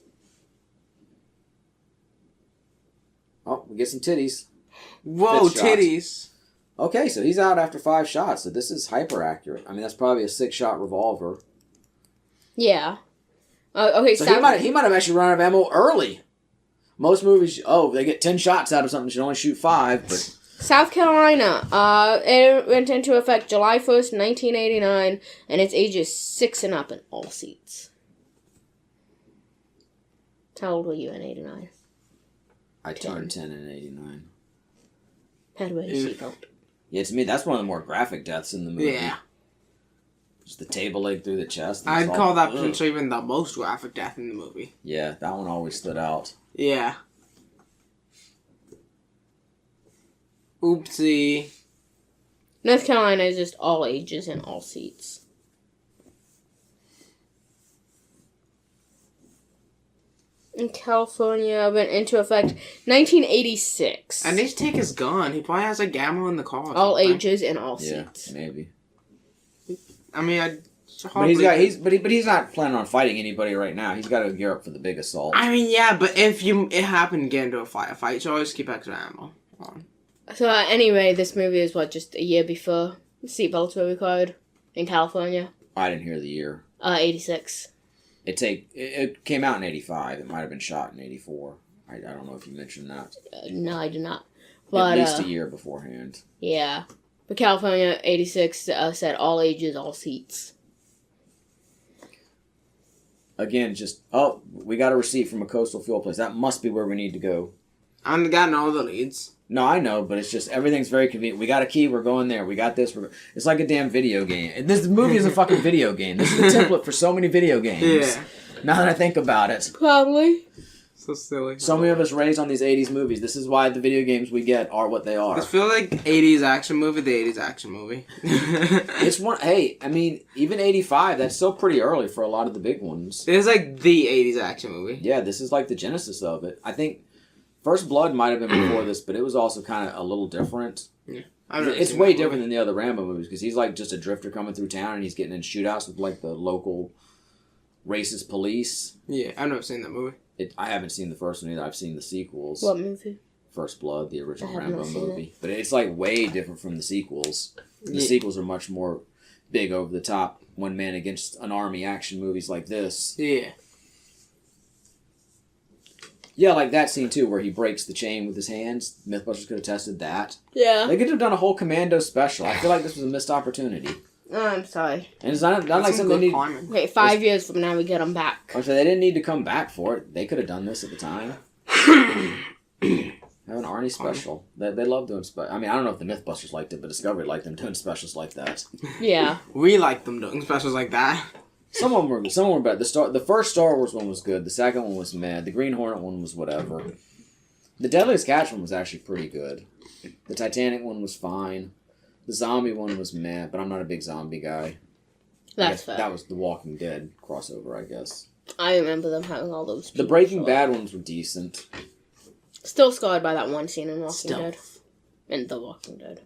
S1: Oh, we get some titties.
S3: Whoa, titties.
S1: Okay, so he's out after 5 shots, so this is hyper accurate. I mean, that's probably a 6-shot revolver.
S2: Yeah. Okay,
S1: so he might have actually run out of ammo early. Most movies, they get 10 shots out of something, you should only shoot 5, but...
S2: South Carolina, it went into effect July 1st, 1989, and it's ages 6 and up in all seats. How old were you in 89?
S1: I turned 10 in 89.
S2: Had to wear your seatbelt.
S1: Yeah, to me, that's one of the more graphic deaths in the movie.
S3: Yeah.
S1: Just the table leg through the chest.
S3: I'd call that potentially even the most graphic death in the movie.
S1: Yeah, that one always stood out.
S3: Yeah. Oopsie.
S2: North Carolina is just all ages and all seats. In California, went into effect 1986.
S3: And they take his gun. He probably has a ammo in the car.
S2: All ages and all seats.
S1: Yeah, maybe.
S3: I mean,
S1: but he's not planning on fighting anybody right now. He's got to gear up for the big assault.
S3: I mean, yeah, but if it happened to get into a fight, so always keep extra ammo on.
S2: So anyway, this movie is just a year before seatbelts were required in California.
S1: I didn't hear the year.
S2: 86.
S1: It came out in 85. It might have been shot in 84. I don't know if you mentioned that.
S2: No, I did not. But,
S1: At least a year beforehand.
S2: Yeah. But California 86 said all ages, all seats.
S1: Again, we got a receipt from a coastal fuel place. That must be where we need to go.
S3: I've gotten all the leads.
S1: No, I know, but it's just everything's very convenient. We got a key, we're going there. We got this. It's like a damn video game. And this movie is a fucking video game. This is the template for so many video games.
S3: Yeah.
S1: Now that I think about it.
S2: Probably.
S3: So silly.
S1: So many of us raised on these 80s movies. This is why the video games we get are what they are.
S3: I feel like 80s action movie, the 80s action movie.
S1: It's one. Hey, I mean, even 85, that's still pretty early for a lot of the big ones.
S3: It's like the 80s action movie.
S1: Yeah, this is like the genesis of it. I think First Blood might have been before this, but it was also kind of a little different.
S3: Yeah.
S1: It's way different than the other Rambo movies because he's like just a drifter coming through town and he's getting in shootouts with like the local racist police.
S3: Yeah, I've never seen that movie.
S1: I haven't seen the first one either. I've seen the sequels.
S2: What movie?
S1: First Blood, the original
S2: I have
S1: Rambo
S2: not seen
S1: movie. But it's like way different from the sequels. The sequels are much more big over the top, one man against an army action movies like this.
S3: Yeah.
S1: Yeah, like that scene too where he breaks the chain with his hands. Mythbusters could have tested that.
S2: Yeah.
S1: They could have done a whole Commando special. I feel like this was a missed opportunity.
S2: I'm sorry.
S1: And it's not like something they need.
S2: Okay, 5 years from now we get them back.
S1: I'm saying they didn't need to come back for it. They could have done this at the time. Have an Arnie special. They love doing special. I mean, I don't know if the Mythbusters liked it, but Discovery liked them doing specials like that.
S2: Yeah.
S3: We like them doing specials like that.
S1: Some of them were better. The first Star Wars one was good. The second one was mad. The Green Hornet one was whatever. The Deadliest Catch one was actually pretty good. The Titanic one was fine. The zombie one was mad, but I'm not a big zombie guy.
S2: That's fair.
S1: That was the Walking Dead crossover, I guess.
S2: I remember them having all those.
S1: The Breaking Bad ones were decent.
S2: Still scarred by that one scene in Walking Dead. In The Walking Dead.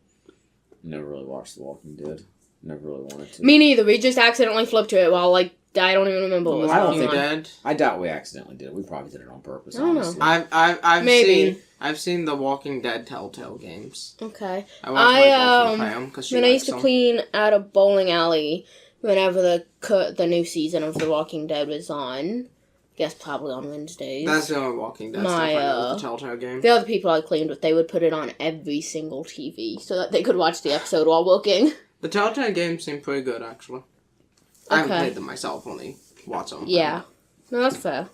S1: Never really watched The Walking Dead. Never really wanted to.
S2: Me neither. We just accidentally flipped to it while, like, I don't even remember what was
S1: I don't
S2: going
S1: think
S2: on.
S3: Dead.
S1: I doubt we accidentally did it. We probably did it on purpose.
S2: I don't know.
S1: Honestly.
S3: I've seen the Walking Dead Telltale games.
S2: Okay.
S3: I watched my girlfriend play them because she
S2: when I used to
S3: likes
S2: clean at a bowling alley, whenever the new season of The Walking Dead was on, I guess probably on Wednesdays.
S3: That's the only Walking Dead stuff I know is the Telltale game.
S2: The other people I cleaned with, they would put it on every single TV so that they could watch the episode while working.
S3: The Telltale games seem pretty good, actually. I haven't played them myself, only watch them.
S2: Yeah. No, that's fair.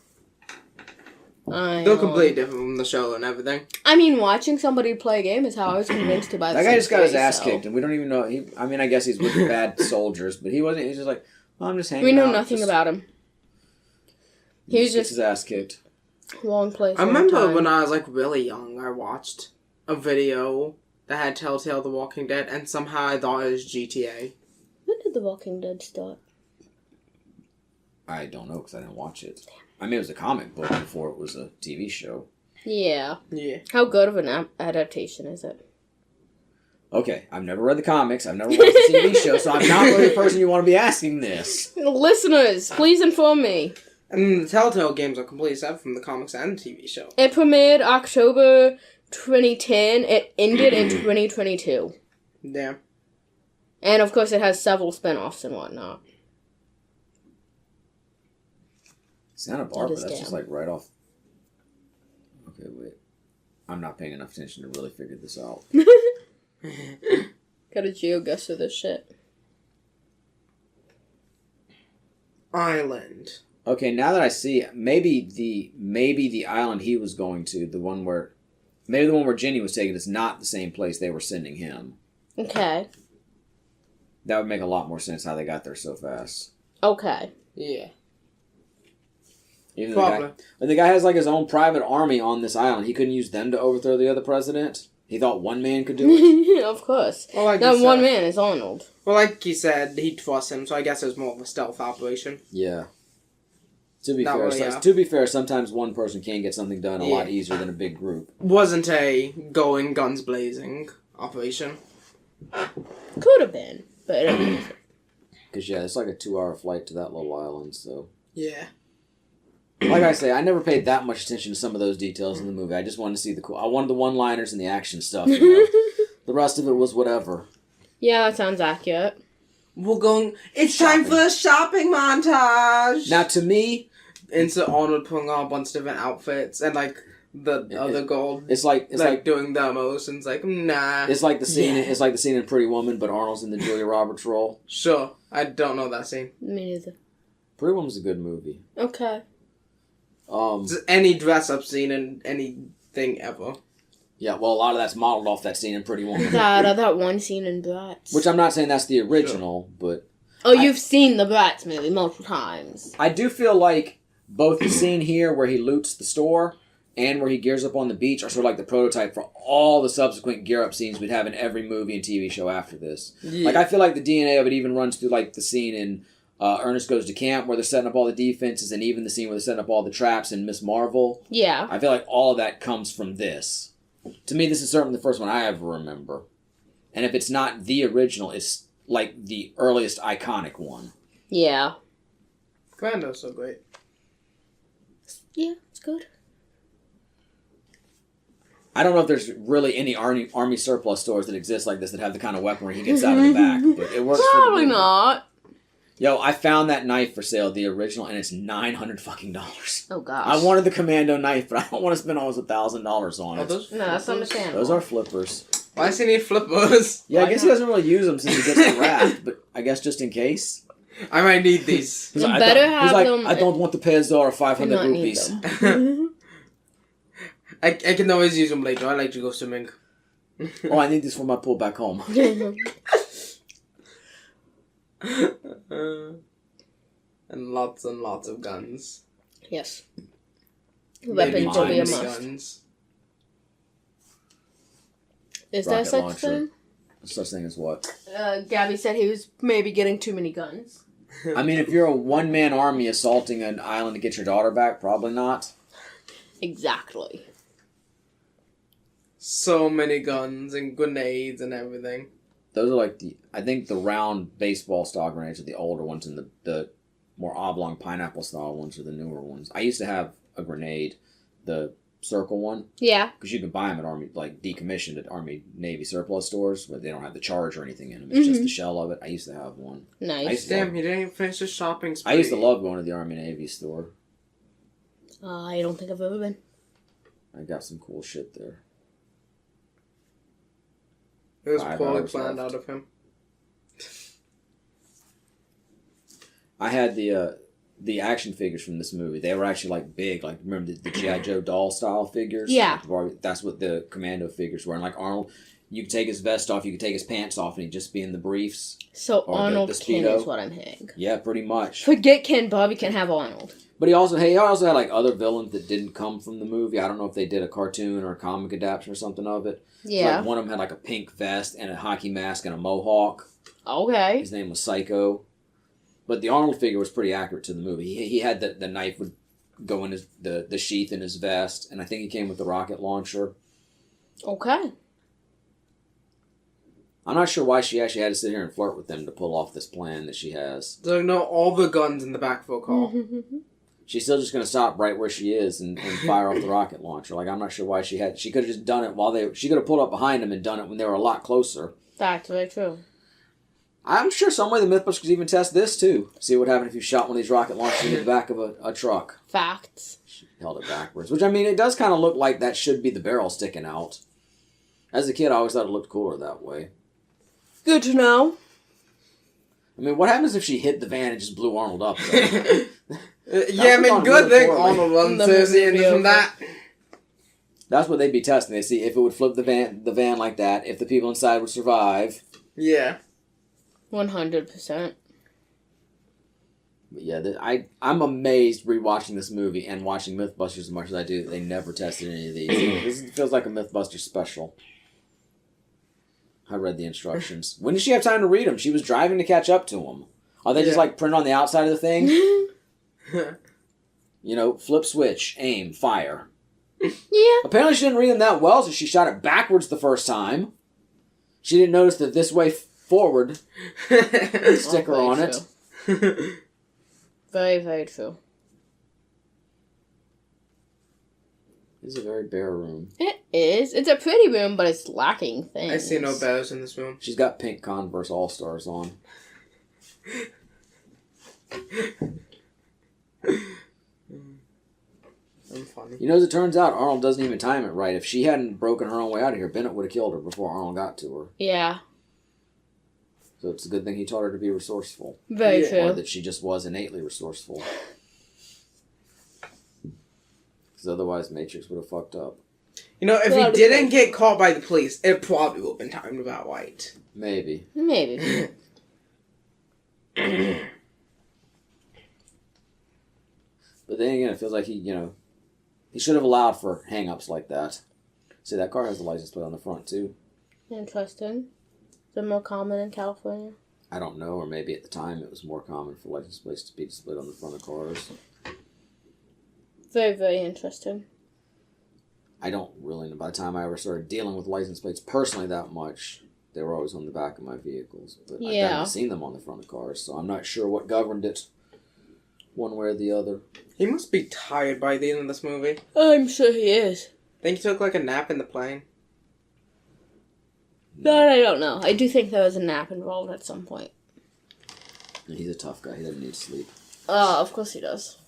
S3: They're completely different from the show and everything.
S2: I mean, watching somebody play a game is how I was convinced to buy the
S1: That guy just got his ass
S2: so.
S1: kicked, and we don't even know. I guess he's with the bad soldiers, but he wasn't. He's just like, well, I'm just hanging out.
S2: We know nothing about him. He was just
S1: his ass kicked.
S2: Long place.
S3: I remember when I was like really young, I watched a video that had Telltale The Walking Dead, and somehow I thought it was GTA.
S2: When did The Walking Dead start?
S1: I don't know because I didn't watch it. I mean, it was a comic book before it was a TV show.
S2: Yeah.
S3: Yeah.
S2: How good of an adaptation is it?
S1: Okay, I've never read the comics. I've never watched the TV show, so I'm not really the person you want to be asking this.
S2: Listeners, please inform me.
S3: And the Telltale games are completely separate from the comics and the TV show.
S2: It premiered October 2010. It ended in 2022.
S3: Damn.
S2: And of course, it has several spin-offs and whatnot.
S1: Santa Barbara,
S2: That is
S1: that's just
S2: damn.
S1: like right off. Okay, wait. I'm not paying enough attention to really figure this out.
S2: Gotta geoguess for this shit.
S3: Island.
S1: Okay, now that I see, maybe the island he was going to, the one where Jenny was taken, is not the same place they were sending him.
S2: Okay.
S1: That would make a lot more sense how they got there so fast.
S2: Okay.
S3: Yeah.
S1: Even
S3: Probably.
S1: the guy has like his own private army on this island. He couldn't use them to overthrow the other president. He thought one man could do it.
S2: Of course.
S3: Well, like
S2: That one man is Arnold.
S3: Well, like he said, he trusts him, so I guess it was more of a stealth operation.
S1: Yeah. To be
S3: Not
S1: fair,
S3: really, yeah.
S1: to be fair, sometimes one person can get something done a lot easier than a big group.
S3: Wasn't a going guns blazing operation.
S2: Could have been, but it wasn't.
S1: Because it's like a 2-hour flight to that little island. So,
S3: Yeah.
S1: like I say, I never paid that much attention to some of those details in the movie. I just wanted to see I wanted the one-liners and the action stuff. You know? The rest of it was whatever.
S2: Yeah, that sounds accurate.
S3: We're going. It's time for a shopping montage.
S1: Now, to me,
S3: Insert Arnold putting on a bunch of different outfits and like the other gold.
S1: It's like
S3: doing the emotions. Like, nah.
S1: It's like the scene. It's like the scene in Pretty Woman, but Arnold's in the Julia Roberts role.
S3: Sure, I don't know that scene.
S2: Me neither.
S1: Pretty Woman's a good movie.
S2: Okay.
S3: Just any dress up scene in anything ever.
S1: Yeah, well, a lot of that's modeled off that scene in Pretty Woman.
S2: That one scene in Bratz.
S1: Which I'm not saying that's the original, but...
S2: Oh, you've seen the Bratz movie multiple times.
S1: I do feel like both the scene here where he loots the store and where he gears up on the beach are sort of like the prototype for all the subsequent gear up scenes we'd have in every movie and TV show after this. Yeah. Like, I feel like the DNA of it even runs through, like, the scene in Ernest Goes to Camp where they're setting up all the defenses, and even the scene where they're setting up all the traps in Miss Marvel.
S2: Yeah.
S1: I feel like all of that comes from this. To me, this is certainly the first one I ever remember. And if it's not the original, it's like the earliest iconic one.
S2: Yeah.
S3: Commando's so great.
S2: Yeah, it's good.
S1: I don't know if there's really any army surplus stores that exist like this that have the kind of weapon where he gets out of the back, but it works.
S2: Probably not.
S1: Yo, I found that knife for sale, the original, and it's $900 fucking.
S2: Oh gosh.
S1: I wanted the Commando knife, but I don't want to spend almost $1,000 on it.
S2: No, that's understandable.
S1: Those are flippers.
S3: Why does he need flippers?
S1: Yeah, I guess he doesn't really use them since he gets the wrath, but I guess just in case.
S3: I might need these.
S2: He's like, I
S1: don't want to pay a czar 500 rupees.
S3: I can always use them later. I like to go swimming.
S1: Oh, I need this for my pool back home.
S3: And lots of guns.
S2: Yes. Weapons will be a must.
S3: Guns.
S2: Is there such thing?
S1: Such thing as what?
S2: Gabby said he was maybe getting too many guns.
S1: I mean, if you're a one-man army assaulting an island to get your daughter back, probably not.
S2: Exactly.
S3: So many guns and grenades and everything.
S1: Those are like I think the round baseball style grenades are the older ones, and the more oblong pineapple style ones are the newer ones. I used to have a grenade, the circle one.
S2: Yeah.
S1: Because you can buy them at Army, like decommissioned at Army Navy surplus stores, but they don't have the charge or anything in them. It's just the shell of it. I used to have one.
S2: Nice.
S3: Damn, he didn't even finish his shopping spree.
S1: I used to love going to the Army Navy store.
S2: I don't think I've ever been.
S1: I got some cool shit there.
S3: It was poorly planned out of him. I
S1: had the action figures from this movie. They were actually like big. Like, remember the G.I. Joe doll style figures?
S2: Yeah.
S1: Like, that's what the Commando figures were. And like Arnold, you could take his vest off, you could take his pants off, and he'd just be in the briefs.
S2: So Arnold Ken is what I'm hearing.
S1: Yeah, pretty much.
S2: Forget Ken, Bobby can have Arnold.
S1: But he also had like other villains that didn't come from the movie. I don't know if they did a cartoon or a comic adaptation or something of it.
S2: Yeah.
S1: Like one of them had like a pink vest and a hockey mask and a mohawk.
S2: Okay.
S1: His name was Psycho. But the Arnold figure was pretty accurate to the movie. He had the knife would go in the sheath in his vest, and I think he came with the rocket launcher.
S2: Okay.
S1: I'm not sure why she actually had to sit here and flirt with them to pull off this plan that she has.
S3: So no, all the guns in the back of a car.
S1: She's still just going to stop right where she is and fire off the rocket launcher. Like, I'm not sure why she could have just done it she could have pulled up behind them and done it when they were a lot closer.
S2: That's very true.
S1: I'm sure some way the Mythbusters could even test this, too. See what happened if you shot one of these rocket launchers in the back of a truck.
S2: Facts.
S1: She held it backwards. Which, I mean, it does kind of look like that should be the barrel sticking out. As a kid, I always thought it looked cooler that way.
S2: Good to know.
S1: I mean, what happens if she hit the van and just blew Arnold up, though?
S3: Yeah, I mean, good thing Arnold wasn't seriously from that.
S1: That's what they'd be testing. They see if it would flip the van like that, if the people inside would survive.
S3: Yeah.
S2: 100%.
S1: But yeah, I'm amazed rewatching this movie and watching Mythbusters as much as I do. They never tested any of these. This feels like a Mythbusters special. I read the instructions. When did she have time to read them? She was driving to catch up to them. Are they just like printed on the outside of the thing? You know, flip switch, aim, fire.
S2: Yeah.
S1: Apparently she didn't read them that well, so she shot it backwards the first time. She didn't notice that this way forward sticker on it.
S2: Very, very true.
S1: This is a very bare room.
S2: It is. It's a pretty room, but it's lacking things.
S3: I see no bears in this room.
S1: She's got pink Converse All-Stars on.
S3: I'm funny.
S1: You know, as it turns out, Arnold doesn't even time it right. If she hadn't broken her own way out of here, Bennett would have killed her before Arnold got to her.
S2: Yeah.
S1: So it's a good thing he taught her to be resourceful.
S2: Very
S3: Yeah.
S2: true.
S1: Or that she just was innately resourceful. Because otherwise, Matrix would have fucked up.
S3: You know, if he didn't get caught by the police, it probably would have been timed about right.
S1: Maybe.
S2: Maybe.
S1: But then again, it feels like he should have allowed for hang-ups like that. See, that car has the license plate on the front, too.
S2: Interesting. Is it more common in California?
S1: I don't know, or maybe at the time it was more common for license plates to be displayed on the front of cars.
S2: Very, very interesting.
S1: I don't really know. By the time I ever started dealing with license plates personally that much, they were always on the back of my vehicles. But I haven't seen them on the front of cars, so I'm not sure what governed it one way or the other.
S3: He must be tired by the end of this movie.
S2: I'm sure he is.
S3: Think he took like a nap in the plane?
S2: That I don't know. I do think there was a nap involved at some point.
S1: He's a tough guy. He doesn't need sleep.
S2: Of course he does.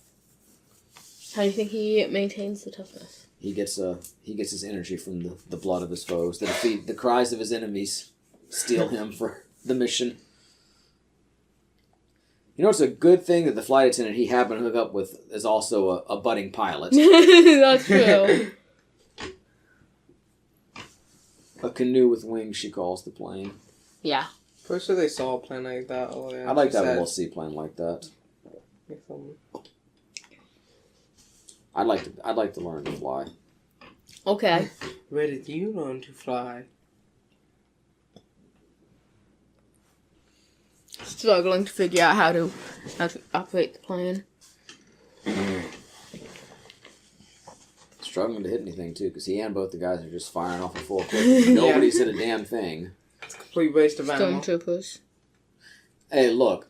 S2: How do you think he maintains the toughness?
S1: He gets his energy from the blood of his foes. The cries of his enemies steel him for the mission. You know, it's a good thing that the flight attendant he happened to hook up with is also a budding pilot.
S2: That's true.
S1: A canoe with wings, she calls the plane.
S2: Yeah.
S3: First time they saw a plane like that. Oh, yeah,
S1: I'd like to have a little seaplane like that. I'd like to learn to fly.
S2: Okay.
S3: Where did you learn to fly?
S2: Struggling to figure out how to operate the plane.
S1: Struggling to hit anything too, because he and both the guys are just firing off a full clip. Nobody's hit a damn thing.
S3: It's a complete waste of ammo.
S2: Stormtroopers.
S1: Hey, look.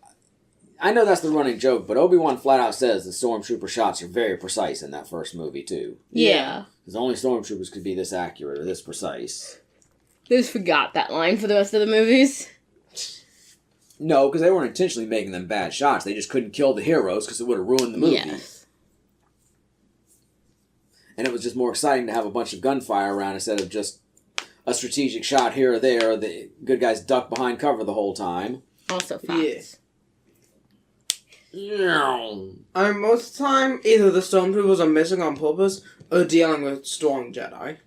S1: I know that's the running joke, but Obi-Wan flat out says the stormtrooper shots are very precise in that first movie, too.
S2: Yeah.
S1: Because only stormtroopers could be this accurate or this precise.
S2: They just forgot that line for the rest of the movies.
S1: No, because they weren't intentionally making them bad shots. They just couldn't kill the heroes because it would have ruined the movie.
S2: Yes.
S1: And it was just more exciting to have a bunch of gunfire around instead of just a strategic shot here or there. The good guys duck behind cover the whole time.
S2: Also facts.
S1: Yeah.
S3: I mean, most of the time, either the stormtroopers are missing on purpose or dealing with strong Jedi.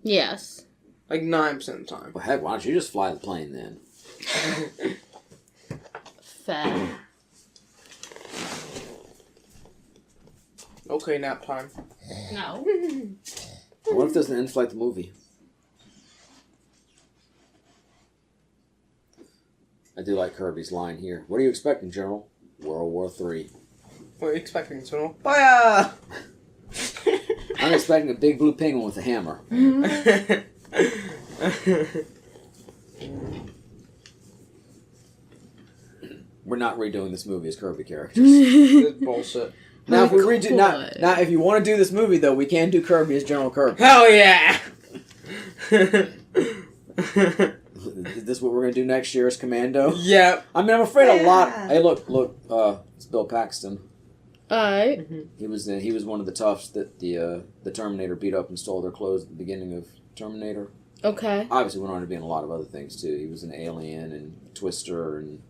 S2: Yes.
S3: Like 9% of the time.
S1: Well, heck, why don't you just fly the plane then?
S2: Fair.
S3: Okay, nap time.
S2: No.
S1: What if there's an in-flight the movie? I do like Kirby's line here. What are you expecting, General? World War III.
S3: What are you expecting, General? Fire!
S1: I'm expecting a big blue penguin with a hammer. We're not redoing this movie as Kirby characters.
S3: This is bullshit.
S1: Now, if we redo, now, if you want to do this movie, though, we can do Kirby as General Kirby.
S3: Hell yeah!
S1: Is this what we're going to do next year as Commando?
S3: Yep.
S1: I mean, I'm afraid a lot... Hey, look, it's Bill Paxton.
S2: Alright.
S1: He was one of the toughs that the Terminator beat up and stole their clothes at the beginning of Terminator.
S2: Okay.
S1: Obviously went on to be in a lot of other things, too. He was an Alien and Twister and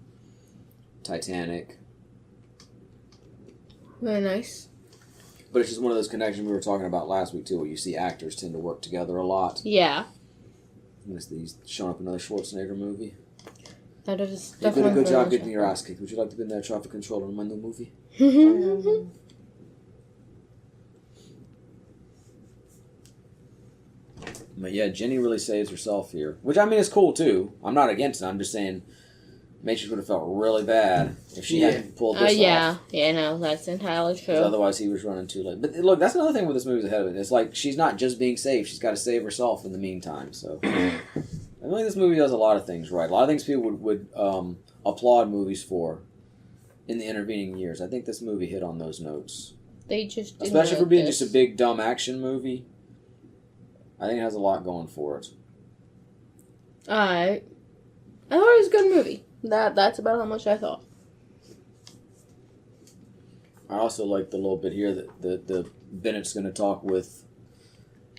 S1: Titanic.
S2: Very nice.
S1: But it's just one of those connections we were talking about last week, too, where you see actors tend to work together a lot.
S2: Yeah.
S1: He's showing up in another Schwarzenegger movie.
S2: That is
S1: You did a
S2: definitely
S1: good job getting your ass kicked. Would you like to be in that traffic controller in my new movie? But yeah, Jenny really saves herself here. Which, I mean, is cool, too. I'm not against it. I'm just saying Matrix would have felt really bad if she hadn't pulled this
S2: yeah.
S1: off.
S2: Yeah, no, that's entirely true.
S1: 'Cause otherwise he was running too late. But look, that's another thing with this movie's ahead of it. It's like she's not just being saved. She's got to save herself in the meantime. So I think this movie does a lot of things right. A lot of things people would applaud movies for in the intervening years. I think this movie hit on those notes.
S2: They just didn't
S1: Especially for
S2: like
S1: being
S2: this.
S1: just a big, dumb action movie. I think it has a lot going for it.
S2: Alright. I thought it was a good movie. That's about how much I thought.
S1: I also like the little bit here that the Bennett's going to talk with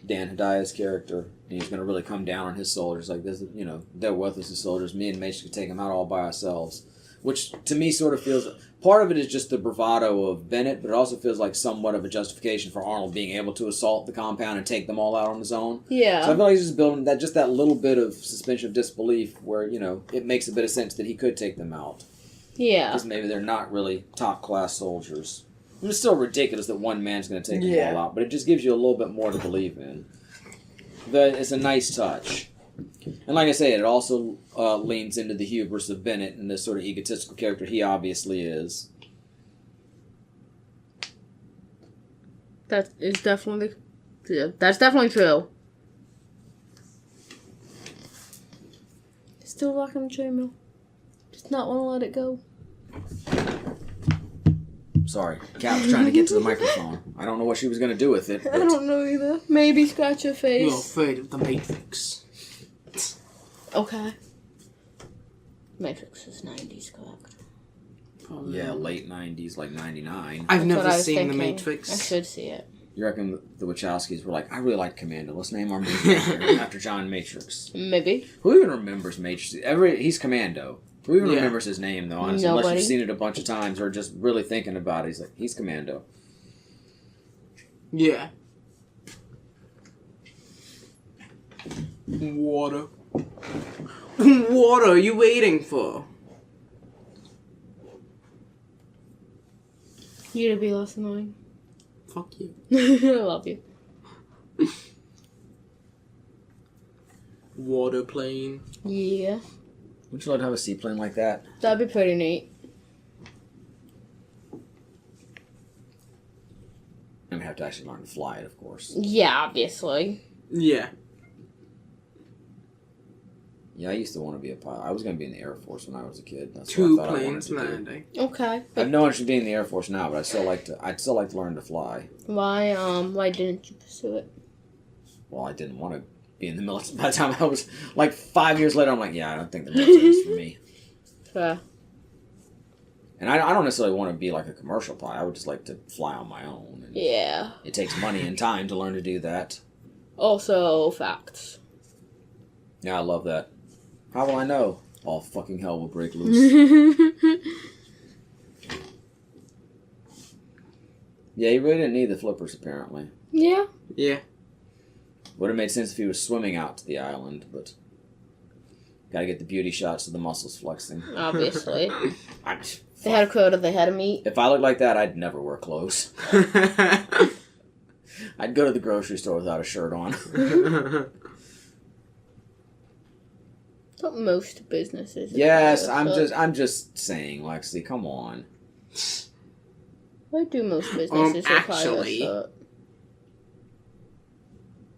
S1: Dan Hidaya's character, and he's going to really come down on his soldiers. Like, this, you know, they're worthless as soldiers. Me and Matrix could take them out all by ourselves. Which, to me, sort of feels... Part of it is just the bravado of Bennett, but it also feels like somewhat of a justification for Arnold being able to assault the compound and take them all out on his own.
S2: Yeah.
S1: So I feel like he's just building that little bit of suspension of disbelief where, you know, it makes a bit of sense that he could take them out.
S2: Yeah.
S1: Because maybe they're not really top-class soldiers. It's still ridiculous that one man's going to take them all out, but it just gives you a little bit more to believe in. It's a nice touch. And like I say, it also leans into the hubris of Bennett and this sort of egotistical character he obviously is.
S2: That is definitely... Yeah, that's definitely true. Still rocking the treadmill. Just not want to let it go.
S1: Sorry, Kat was trying to get to the microphone. I don't know what she was going to do with it.
S2: I don't know either. Maybe scratch your face.
S3: You're afraid of the Matrix.
S2: Okay. Matrix is 90s, correct?
S1: Yeah, late 90s, like 99.
S3: I've
S2: That's
S3: never
S2: what I was
S3: seen
S2: thinking.
S3: the Matrix.
S2: I should see it.
S1: You reckon the Wachowskis were like, I really like Commando. Let's name our movie after John Matrix.
S2: Maybe.
S1: Who even remembers Matrix? He's Commando. Who even
S3: Yeah.
S1: remembers his name, though, honestly?
S2: Nobody.
S1: Unless you've seen it a bunch of times or just really thinking about it. He's Commando.
S3: Yeah. Water. What are you waiting for?
S2: You to be less annoying.
S3: Fuck you.
S2: I love you.
S3: Water plane.
S2: Yeah.
S1: Would you like to have a seaplane like that?
S2: That'd be pretty neat.
S1: And we have to actually learn to fly it, of course.
S2: Yeah, obviously.
S3: Yeah.
S1: Yeah, I used to want to be a pilot. I was going to be in the Air Force when I was a kid. That's
S3: Two
S1: what I thought I wanted
S3: planes
S1: to do.
S2: Okay.
S3: landing.
S1: I have no interest in being in the Air Force now, but I'd still like to learn to fly.
S2: Why didn't you pursue it?
S1: Well, I didn't want to be in the military. By the time I was, 5 years later, I'm like, yeah, I don't think the military is for me.
S2: Fair.
S1: And I don't necessarily want to be like a commercial pilot. I would just like to fly on my own. And
S2: Yeah.
S1: it takes money and time to learn to do that.
S2: Also, facts.
S1: Yeah, I love that. How will I know? All fucking hell will break loose. Yeah, he really didn't need the flippers, apparently.
S2: Yeah.
S3: Yeah.
S1: Would have made sense if he was swimming out to the island, but gotta get the beauty shots of the muscles flexing.
S2: Obviously.
S1: I,
S2: They had a quota they had to meet.
S1: if I looked like that, I'd never wear clothes. I'd go to the grocery store without a shirt on.
S2: Not most businesses.
S1: Yes, I'm just saying, Lexi, come on.
S2: Why do most businesses
S3: actually-
S2: require that?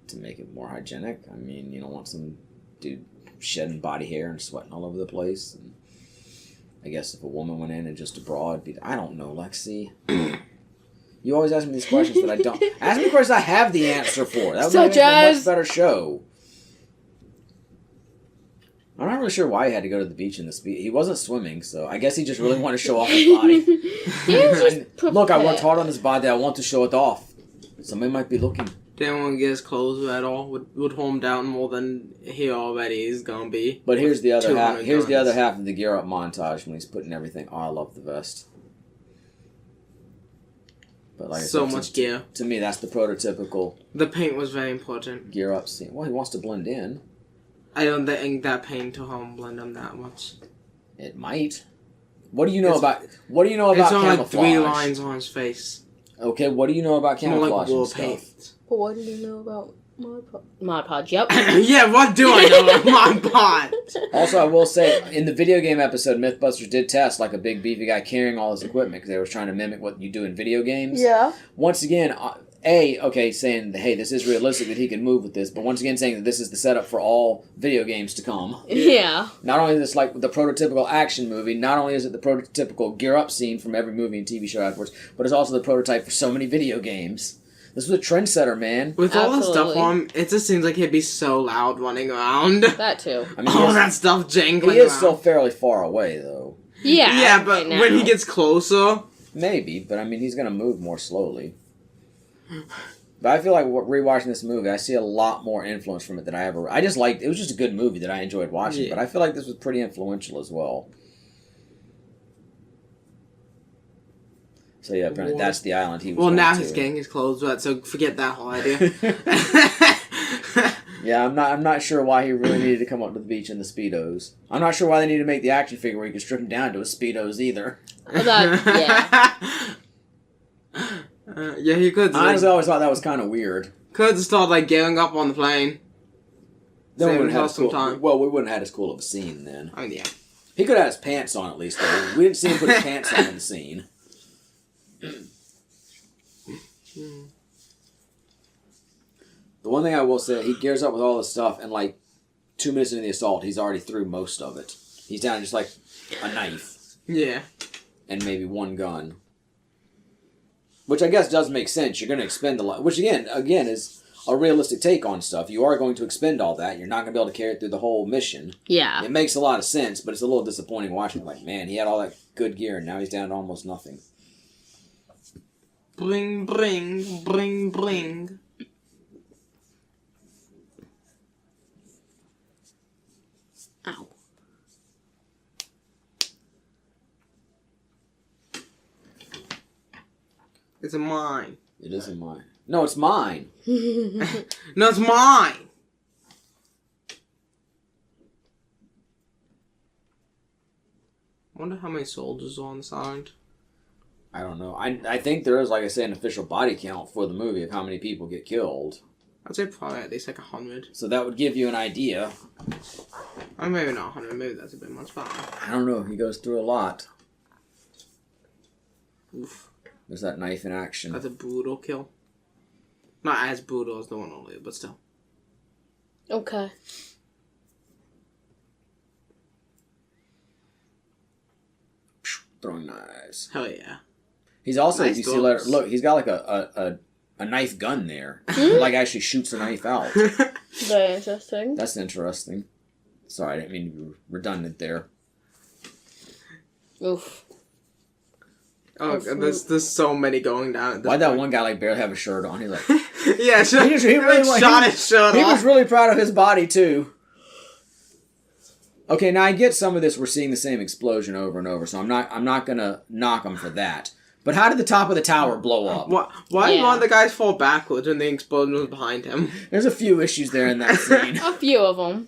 S1: To make it more hygienic. I mean, you don't want some dude shedding body hair and sweating all over the place. And I guess if a woman went in and just a bra, it'd be... I don't know, Lexi. You always ask me these questions that I don't... Ask me questions I have the answer for. That would make it a much better show. I'm not really sure why he had to go to the beach in this. He wasn't swimming, so I guess he just really wanted to show off his body. Look, I worked hard on this body. I want to show it off. Somebody might be looking.
S3: Didn't want to get his clothes wet all. Would hold him down more than he already is gonna be.
S1: But here's the other half.
S3: 200
S1: Here's the
S3: guns.
S1: other half of the gear up montage when he's putting everything. Oh, I love the vest. But like I
S3: So
S1: said,
S3: much gear.
S1: To me, that's the prototypical
S3: The paint was very important.
S1: gear up scene. Well, he wants to blend in.
S3: I don't think that paint to home blend him that much.
S1: It might. What do you know
S3: It's
S1: about? What do you know
S3: It's
S1: about
S3: on
S1: camouflage?
S3: like 3 lines on his face.
S1: Okay, what do you know about
S3: More
S1: camouflage
S3: like war
S1: and stuff?
S3: paint.
S2: But what do you know about Mod Podge? Yep.
S3: Yeah, what do I know about my pot?
S1: Also, I will say, in the video game episode, Mythbusters did test like a big beefy guy carrying all his equipment because they were trying to mimic what you do in video games.
S2: Yeah.
S1: Once again, saying, hey, this is realistic that he can move with this, but once again saying that this is the setup for all video games to come.
S2: Yeah.
S1: Not only is this like the prototypical action movie, not only is it the prototypical gear up scene from every movie and TV show afterwards, but it's also the prototype for so many video games. This was a trendsetter, man.
S3: With all the stuff
S2: Absolutely.
S3: on him, it just seems like he'd be so loud running around.
S2: That too.
S1: I mean,
S3: All that stuff jangling
S1: he is
S3: around.
S1: still fairly far away, though.
S2: Yeah.
S3: Yeah, but
S2: right now.
S3: when he gets closer,
S1: Maybe, but I mean, he's going to move more slowly. But I feel like rewatching this movie, I see a lot more influence from it than I ever... I just liked... It was just a good movie that I enjoyed watching, but I feel like this was pretty influential as well. So yeah, apparently that's the island he was going
S3: now
S1: to.
S3: he's getting his clothes wet, so forget that whole idea.
S1: Yeah, I'm not sure why he really needed to come up to the beach in the Speedos. I'm not sure why they needed to make the action figure where he could strip him down to his Speedos either.
S2: Yeah.
S3: Yeah, he could.
S1: I honestly always thought that was kind of weird.
S3: Could have started like giving up on the plane.
S1: Then we
S3: Saving
S1: wouldn't have
S3: some time.
S1: Well, we wouldn't have had as cool of a scene then.
S3: Oh yeah.
S1: He could have had his pants on at least though. We didn't see him put his pants on in the scene. The one thing I will say, he gears up with all this stuff, and like 2 minutes into the assault, he's already through most of it. He's down to just like a knife.
S3: Yeah.
S1: And maybe one gun. Which I guess does make sense. You're going to expend a lot. Which again is a realistic take on stuff. You are going to expend all that. You're not going to be able to carry it through the whole mission.
S2: Yeah.
S1: It makes a lot of sense, but it's a little disappointing watching it. Like, man, he had all that good gear, and now he's down to almost nothing.
S3: Bling, bling, bling, bling.
S2: Ow.
S3: It's a mine.
S1: It isn't mine. No, it's mine.
S3: No, it's mine. I wonder how many soldiers are on this island.
S1: I don't know. I think there is, like I said, an official body count for the movie of how many people get killed.
S3: I'd say probably at least like 100.
S1: So that would give you an idea.
S3: Or maybe not 100. Maybe that's a bit much. But
S1: I don't know. He goes through a lot.
S3: oof.
S1: There's that knife in action.
S3: That's a brutal kill. Not as brutal as the one earlier, but still.
S2: Okay.
S1: Throwing knives.
S3: Hell yeah.
S1: He's also,
S3: Nice
S1: you see,
S3: guns.
S1: look, he's got like a knife gun there. Like actually shoots the knife out.
S2: Very interesting.
S1: That's interesting. Sorry, I didn't mean to be redundant there.
S2: Oof.
S3: Oh, there's so many going down.
S1: Why'd that one guy like barely have a shirt on? He's like,
S3: yeah,
S1: he really like,
S3: shot his shirt
S1: he
S3: off.
S1: was really proud of his body too. Okay, now I get some of this. We're seeing the same explosion over and over, so I'm not gonna knock him for that. But how did the top of the tower blow up?
S3: Why did one of the guys fall backwards when the explosion was behind him?
S1: There's a few issues there in that scene.
S2: A few of them.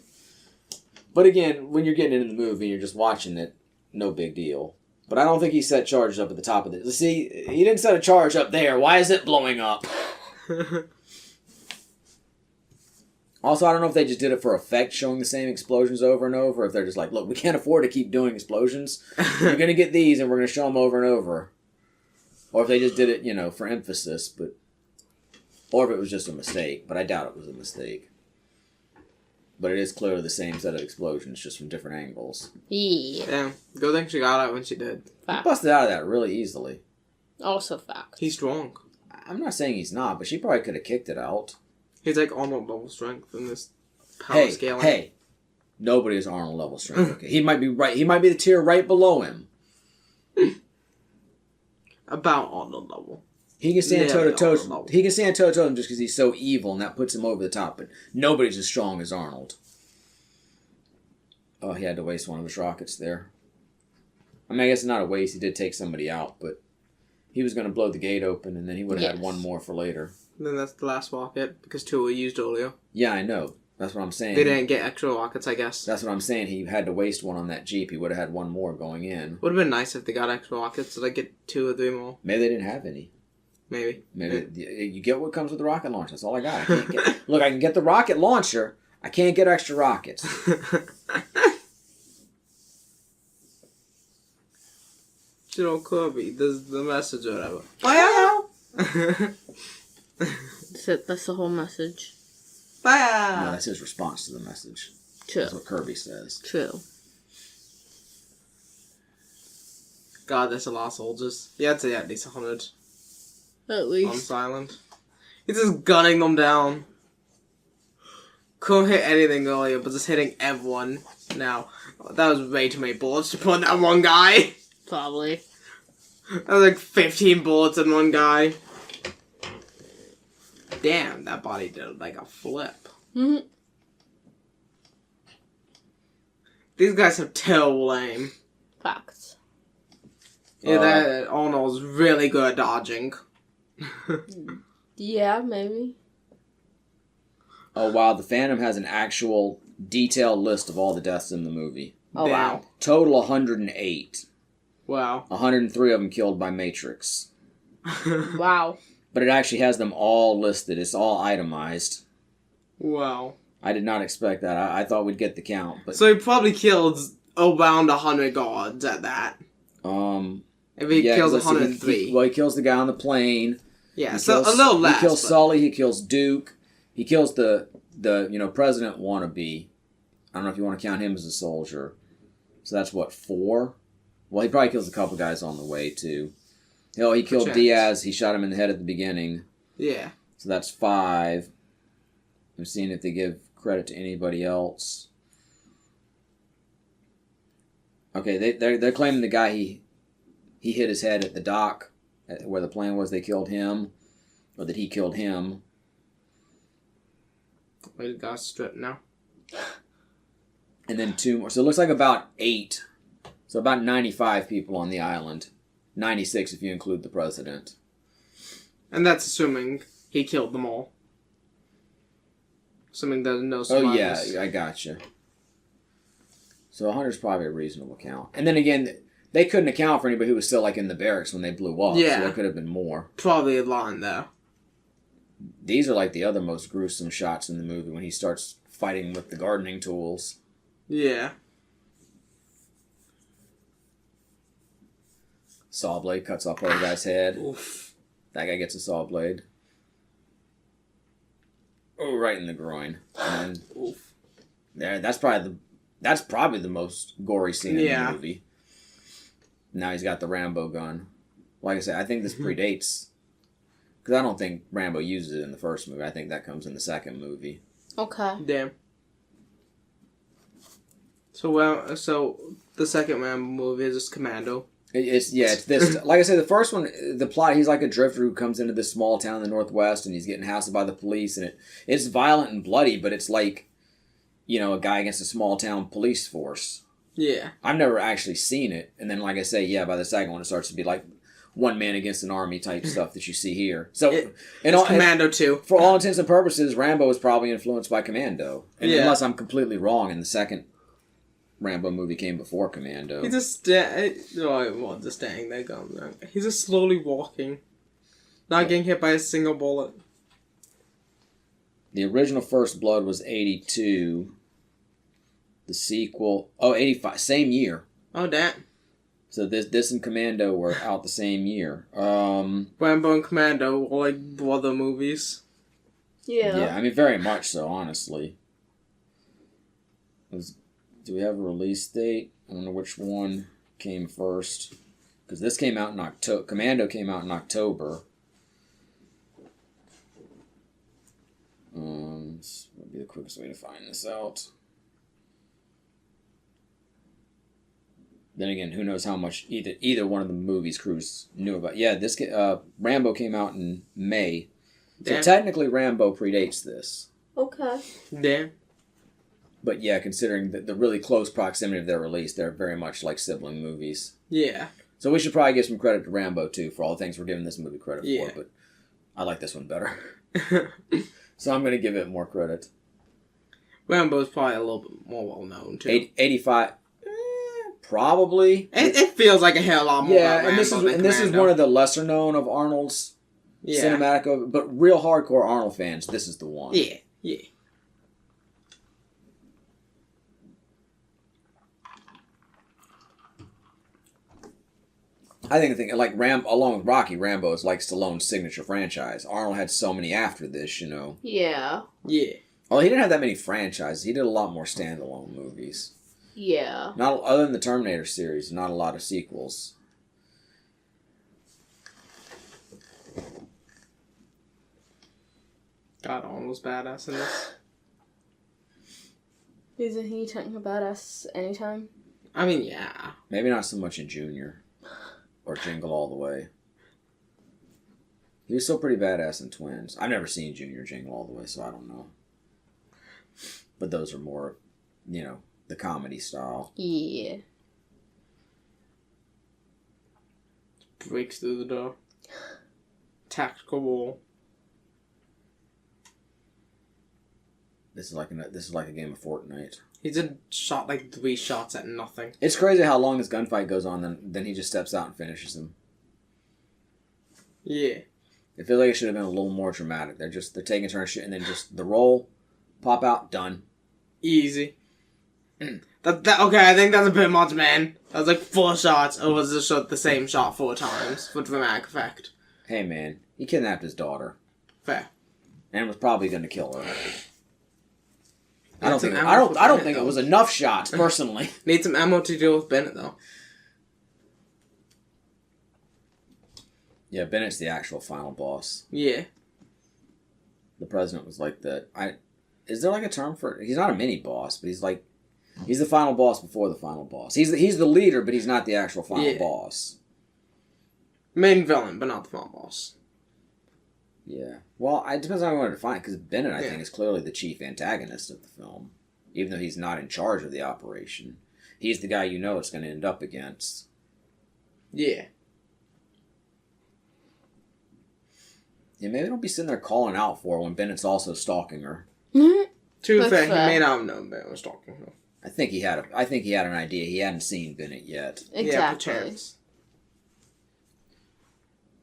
S1: But again, when you're getting into the movie and you're just watching it, no big deal. But I don't think he set charges up at the top of it. See, he didn't set a charge up there. Why is it blowing up? Also, I don't know if they just did it for effect, showing the same explosions over and over, or if they're just like, look, we can't afford to keep doing explosions. You're going to get these, and we're going to show them over and over. Or if they just did it, for emphasis, or if it was just a mistake. But I doubt it was a mistake. But it is clearly the same set of explosions, just from different angles.
S2: Yeah.
S3: Damn. Good thing she got out when she did.
S1: He busted out of that really easily.
S2: Also fact.
S3: He's strong.
S1: I'm not saying he's not, but she probably could have kicked it out.
S3: He's like Arnold level strength in this power scaling.
S1: Hey. Nobody is Arnold level strength. Okay. He might be right. He might be the tier right below him.
S3: About Arnold level.
S1: He can stand toe to toe.
S3: Arnold.
S1: He can stand toe to toe just because he's so evil, and that puts him over the top. But nobody's as strong as Arnold. Oh, he had to waste one of his rockets there. I mean, I guess it's not a waste. He did take somebody out, but he was going to blow the gate open, and then he would have had one more for later.
S3: And then that's the last rocket, because 2 were used earlier.
S1: Yeah, I know. That's what I'm saying.
S3: They didn't get extra rockets, I guess.
S1: That's what I'm saying. He had to waste one on that Jeep. He would have had one more going in.
S3: Would have been nice if they got extra rockets, so they get 2 or 3 more.
S1: Maybe they didn't have any.
S3: Maybe.
S1: You get what comes with the rocket launcher. That's all I got. I can't get. Look, I can get the rocket launcher. I can't get extra rockets.
S3: Shit on Kirby. There's the message or whatever.
S1: Fire!
S2: That's the whole message.
S3: Fire!
S1: No, that's his response to the message.
S2: True.
S1: That's what Kirby says.
S2: True.
S3: God, there's a lot of soldiers. Yeah, I'd say at least 100
S2: At
S3: on
S2: least.
S3: this island. He's just gunning them down. Couldn't hit anything earlier, but just hitting everyone now. That was way too many bullets to put on that one guy.
S2: Probably.
S3: That was like 15 bullets in one guy. Damn, that body did like a flip.
S2: Mm-hmm.
S3: These guys are terrible aim.
S2: Facts.
S3: Yeah, that Arnold's really good at dodging.
S2: Yeah, maybe.
S1: Oh, wow. The Phantom has an actual detailed list of all the deaths in the movie.
S2: Oh,
S3: Damn.
S2: wow.
S1: Total 108.
S3: Wow.
S1: 103 of them killed by Matrix.
S2: Wow.
S1: But it actually has them all listed. It's all itemized.
S3: Wow.
S1: I did not expect that. I thought we'd get the count. But
S3: So he probably killed around 100 guards at that. If he kills 103.
S1: He kills the guy on the plane.
S3: Yeah,
S1: He
S3: so
S1: kills,
S3: a little less.
S1: He kills
S3: but...
S1: Sully. He kills Duke. He kills the president wannabe. I don't know if you want to count him as a soldier. So that's what, 4? Well, he probably kills a couple guys on the way too. He killed Diaz. He shot him in the head at the beginning.
S3: Yeah.
S1: So that's 5. I'm seeing if they give credit to anybody else. Okay, they're claiming the guy he hit his head at the dock where the plane was. They killed him, or that he killed him.
S3: Wait, it got stripped now.
S1: And then 2 more. So it looks like about 8. So about 95 people on the island. 96 if you include the president.
S3: And that's assuming he killed them all. Assuming there's no survivors.
S1: Oh yeah, I gotcha. So 100 is probably a reasonable count. And then again, they couldn't account for anybody who was still like in the barracks when they blew up.
S3: Yeah.
S1: So there could have been more.
S3: Probably a lot in there.
S1: These are like the other most gruesome shots in the movie when he starts fighting with the gardening tools.
S3: Yeah.
S1: Saw blade cuts off one guy's head.
S3: Oof.
S1: That guy gets a saw blade. Oh, right in the groin. And
S3: Oof.
S1: there, that's probably the most gory scene in the movie. Now he's got the Rambo gun. Like I said, I think this predates, because I don't think Rambo uses it in the first movie. I think that comes in the second movie.
S2: Okay.
S3: Damn. So the second Rambo movie is just Commando.
S1: It's this. Like I said, the first one, the plot, he's like a drifter who comes into this small town in the Northwest, and he's getting hassled by the police, and it's violent and bloody, but it's like, a guy against a small town police force.
S3: Yeah.
S1: I've never actually seen it, and then like I say, by the second one, it starts to be like one man against an army type stuff that you see here. So,
S3: it's Commando too.
S1: For all intents and purposes, Rambo is probably influenced by Commando, unless I'm completely wrong, and the second Rambo movie came before Commando.
S3: He's just staying there going. He's just slowly walking, not getting hit by a single bullet.
S1: The original First Blood was 82. The sequel, 85, same year.
S3: Oh damn!
S1: So this and Commando were out the same year.
S3: Rambo and Commando were like brother movies.
S2: Yeah.
S1: Yeah, I mean very much so. Honestly, do we have a release date? I don't know which one came first. Because this came out in October. Commando came out in October. This would be the quickest way to find this out. Then again, who knows how much either one of the movies crews knew about. Yeah, this Rambo came out in May. So technically Rambo predates this.
S2: Okay.
S3: Damn.
S1: But yeah, considering the really close proximity of their release, they're very much like sibling movies.
S3: Yeah.
S1: So we should probably give some credit to Rambo, too, for all the things we're giving this movie credit for. But I like this one better. So I'm going to give it more credit.
S3: Rambo's probably a little bit more well-known, too.
S1: 85... probably.
S3: It feels like a hell of a lot more about
S1: and this is one of the lesser-known of Arnold's cinematic... But real hardcore Arnold fans, this is the one.
S3: Yeah, yeah.
S1: I think like along with Rocky, Rambo is like Stallone's signature franchise. Arnold had so many after this,
S2: Yeah.
S3: Yeah.
S1: Well, he didn't have that many franchises. He did a lot more standalone movies.
S2: Yeah.
S1: Not other than the Terminator series, not a lot of sequels.
S3: God, Arnold's badass in this.
S2: Isn't he technically badass anytime?
S3: I mean, yeah.
S1: Maybe not so much in Junior. or Jingle All the Way. He was still pretty badass in Twins. I've never seen Junior Jingle All the Way, so I don't know. But those are more, the comedy style.
S2: Yeah.
S3: Breaks through the door. Tactical wall.
S1: This is like a game of Fortnite.
S3: He did shot like 3 shots at nothing.
S1: It's crazy how long this gunfight goes on, then he just steps out and finishes him.
S3: Yeah.
S1: It feels like it should have been a little more dramatic. They're taking turns shooting, and then just the roll, pop out, done.
S3: Easy. Okay, I think that's a bit much, man. That was like 4 shots, or was it shot the same shot 4 times for dramatic effect?
S1: Hey man, he kidnapped his daughter.
S3: Fair.
S1: And was probably going to kill her. I
S3: Need
S1: don't
S3: some ammo for Bennett,
S1: think it
S3: though.
S1: was enough shots, personally.
S3: Need some ammo to deal with Bennett, though.
S1: Yeah, Bennett's the actual final boss.
S3: Yeah.
S1: The president was like is there like a term for it? He's not a mini boss, but he's the final boss before the final boss. He's the leader, but he's not the actual final boss.
S3: Main villain, but not the final boss.
S1: Yeah. Well, it depends on how you want to define it, because Bennett, I think, is clearly the chief antagonist of the film. Even though he's not in charge of the operation. He's the guy it's going to end up against.
S3: Yeah.
S1: Yeah, maybe don't be sitting there calling out for her when Bennett's also stalking her.
S3: To be
S2: That's
S3: fair, he
S2: fair.
S3: may not have known Bennett was talking to him.
S1: I think he had an idea. He hadn't seen Bennett yet.
S2: Exactly.
S3: Yeah, perchance.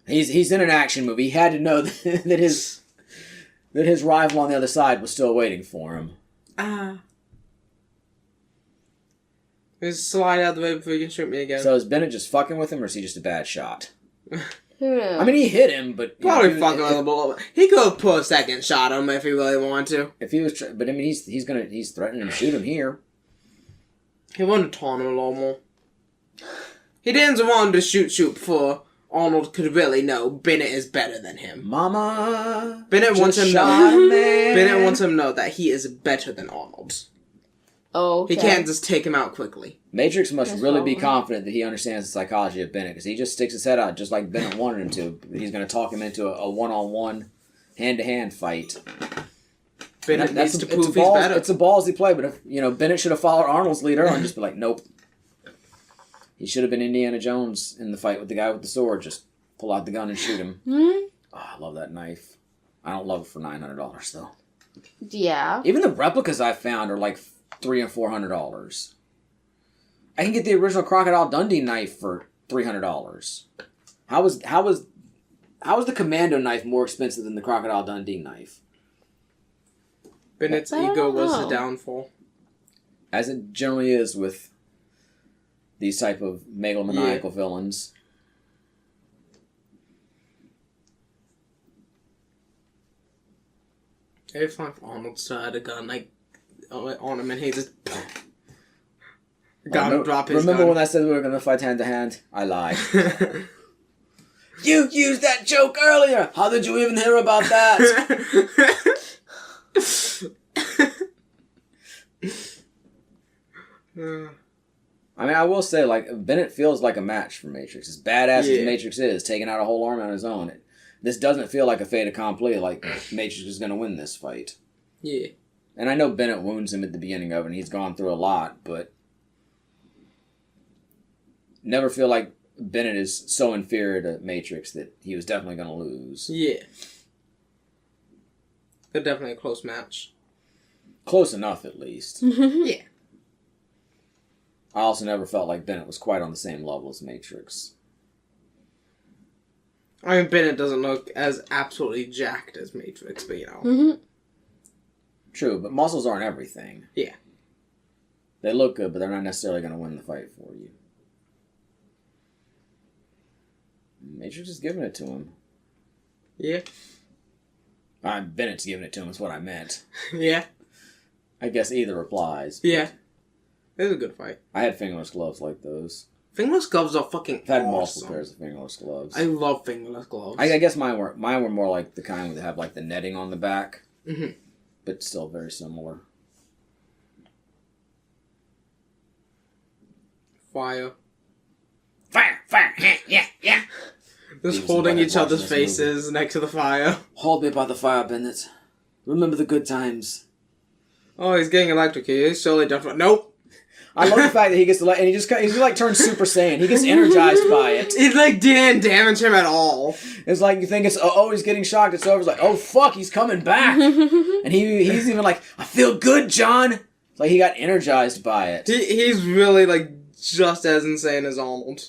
S1: He's in an action movie. He had to know that his rival on the other side was still waiting for him.
S3: Just slide out of the way before you can shoot me again.
S1: So is Bennett just fucking with him, or is he just a bad shot?
S2: Who knows?
S1: I mean, he hit him, but
S3: Probably fucking with a bullet. He could have put a second shot on him if he really wanted to.
S1: If he was, but I mean, he's threatening to shoot him here.
S3: He wanted to taunt him a little more. He didn't want to shoot before Arnold could really know Bennett is better than him.
S1: Mama,
S3: Bennett wants him to know. Bennett wants him to know that he is better than Arnold.
S2: Oh,
S3: He can't just take him out quickly.
S1: Matrix must
S2: That's
S1: really be
S2: wrong.
S1: confident that he understands the psychology of Bennett, because he just sticks his head out just like Bennett wanted him to. He's going to talk him into a one-on-one, hand-to-hand fight.
S3: Bennett needs to prove he's
S1: balls,
S3: better.
S1: It's a ballsy play, but if Bennett should have followed Arnold's lead earlier and just be like, nope. He should have been Indiana Jones in the fight with the guy with the sword. Just pull out the gun and shoot him. Oh, I love that knife. I don't love it for $900 though.
S2: Yeah.
S1: Even the replicas I found are like $300 and $400. I can get the original Crocodile Dundee knife for $300. How was the Commando knife more expensive than the Crocodile Dundee knife?
S3: Bennett's
S2: I don't
S3: ego was the
S2: know.
S3: downfall.
S1: As it generally is with these type of megalomaniacal villains.
S3: If Arnold still had a gun on him and he just got him drop his
S1: Remember
S3: gun.
S1: when I said we were going to fight hand to hand? I lied. You used that joke earlier. How did you even hear about that? I mean, I will say, Bennett feels like a match for Matrix. As badass as Matrix is, taking out a whole army on his own, this doesn't feel like a fait accompli, like Matrix is going to win this fight.
S3: Yeah.
S1: And I know Bennett wounds him at the beginning of it, and he's gone through a lot, but never feel like Bennett is so inferior to Matrix that he was definitely going to lose.
S3: Yeah. They're definitely a close match.
S1: Close enough, at least.
S3: Yeah.
S1: I also never felt like Bennett was quite on the same level as Matrix.
S3: I mean, Bennett doesn't look as absolutely jacked as Matrix, but
S1: True, but muscles aren't everything.
S3: Yeah.
S1: They look good, but they're not necessarily going to win the fight for you. Matrix is giving it to him.
S3: Yeah.
S1: Bennett's giving it to him is what I meant.
S3: Yeah.
S1: I guess either applies.
S3: Yeah. It was a good fight.
S1: I had fingerless gloves like those.
S3: Fingerless gloves are fucking
S1: I've had
S3: awesome.
S1: multiple pairs of fingerless gloves.
S3: I love fingerless gloves.
S1: I guess mine were more like the kind that have like the netting on the back.
S3: Mm-hmm.
S1: But still very similar.
S3: Fire.
S1: Fire! fire, yeah, yeah.
S3: Just holding each other's faces next to the fire.
S1: Hold me by the fire, Bennett. Remember the good times.
S3: Oh, he's getting electrocuted. He's surely definitely... Nope.
S1: I love the fact that he gets and he like turns Super Saiyan. He gets energized by it.
S3: It like didn't damage him at all.
S1: It's like you think it's he's getting shocked. It's over. It's like oh fuck, he's coming back. And he's even like I feel good, John. It's like he got energized by it.
S3: He's really like just as insane as Arnold.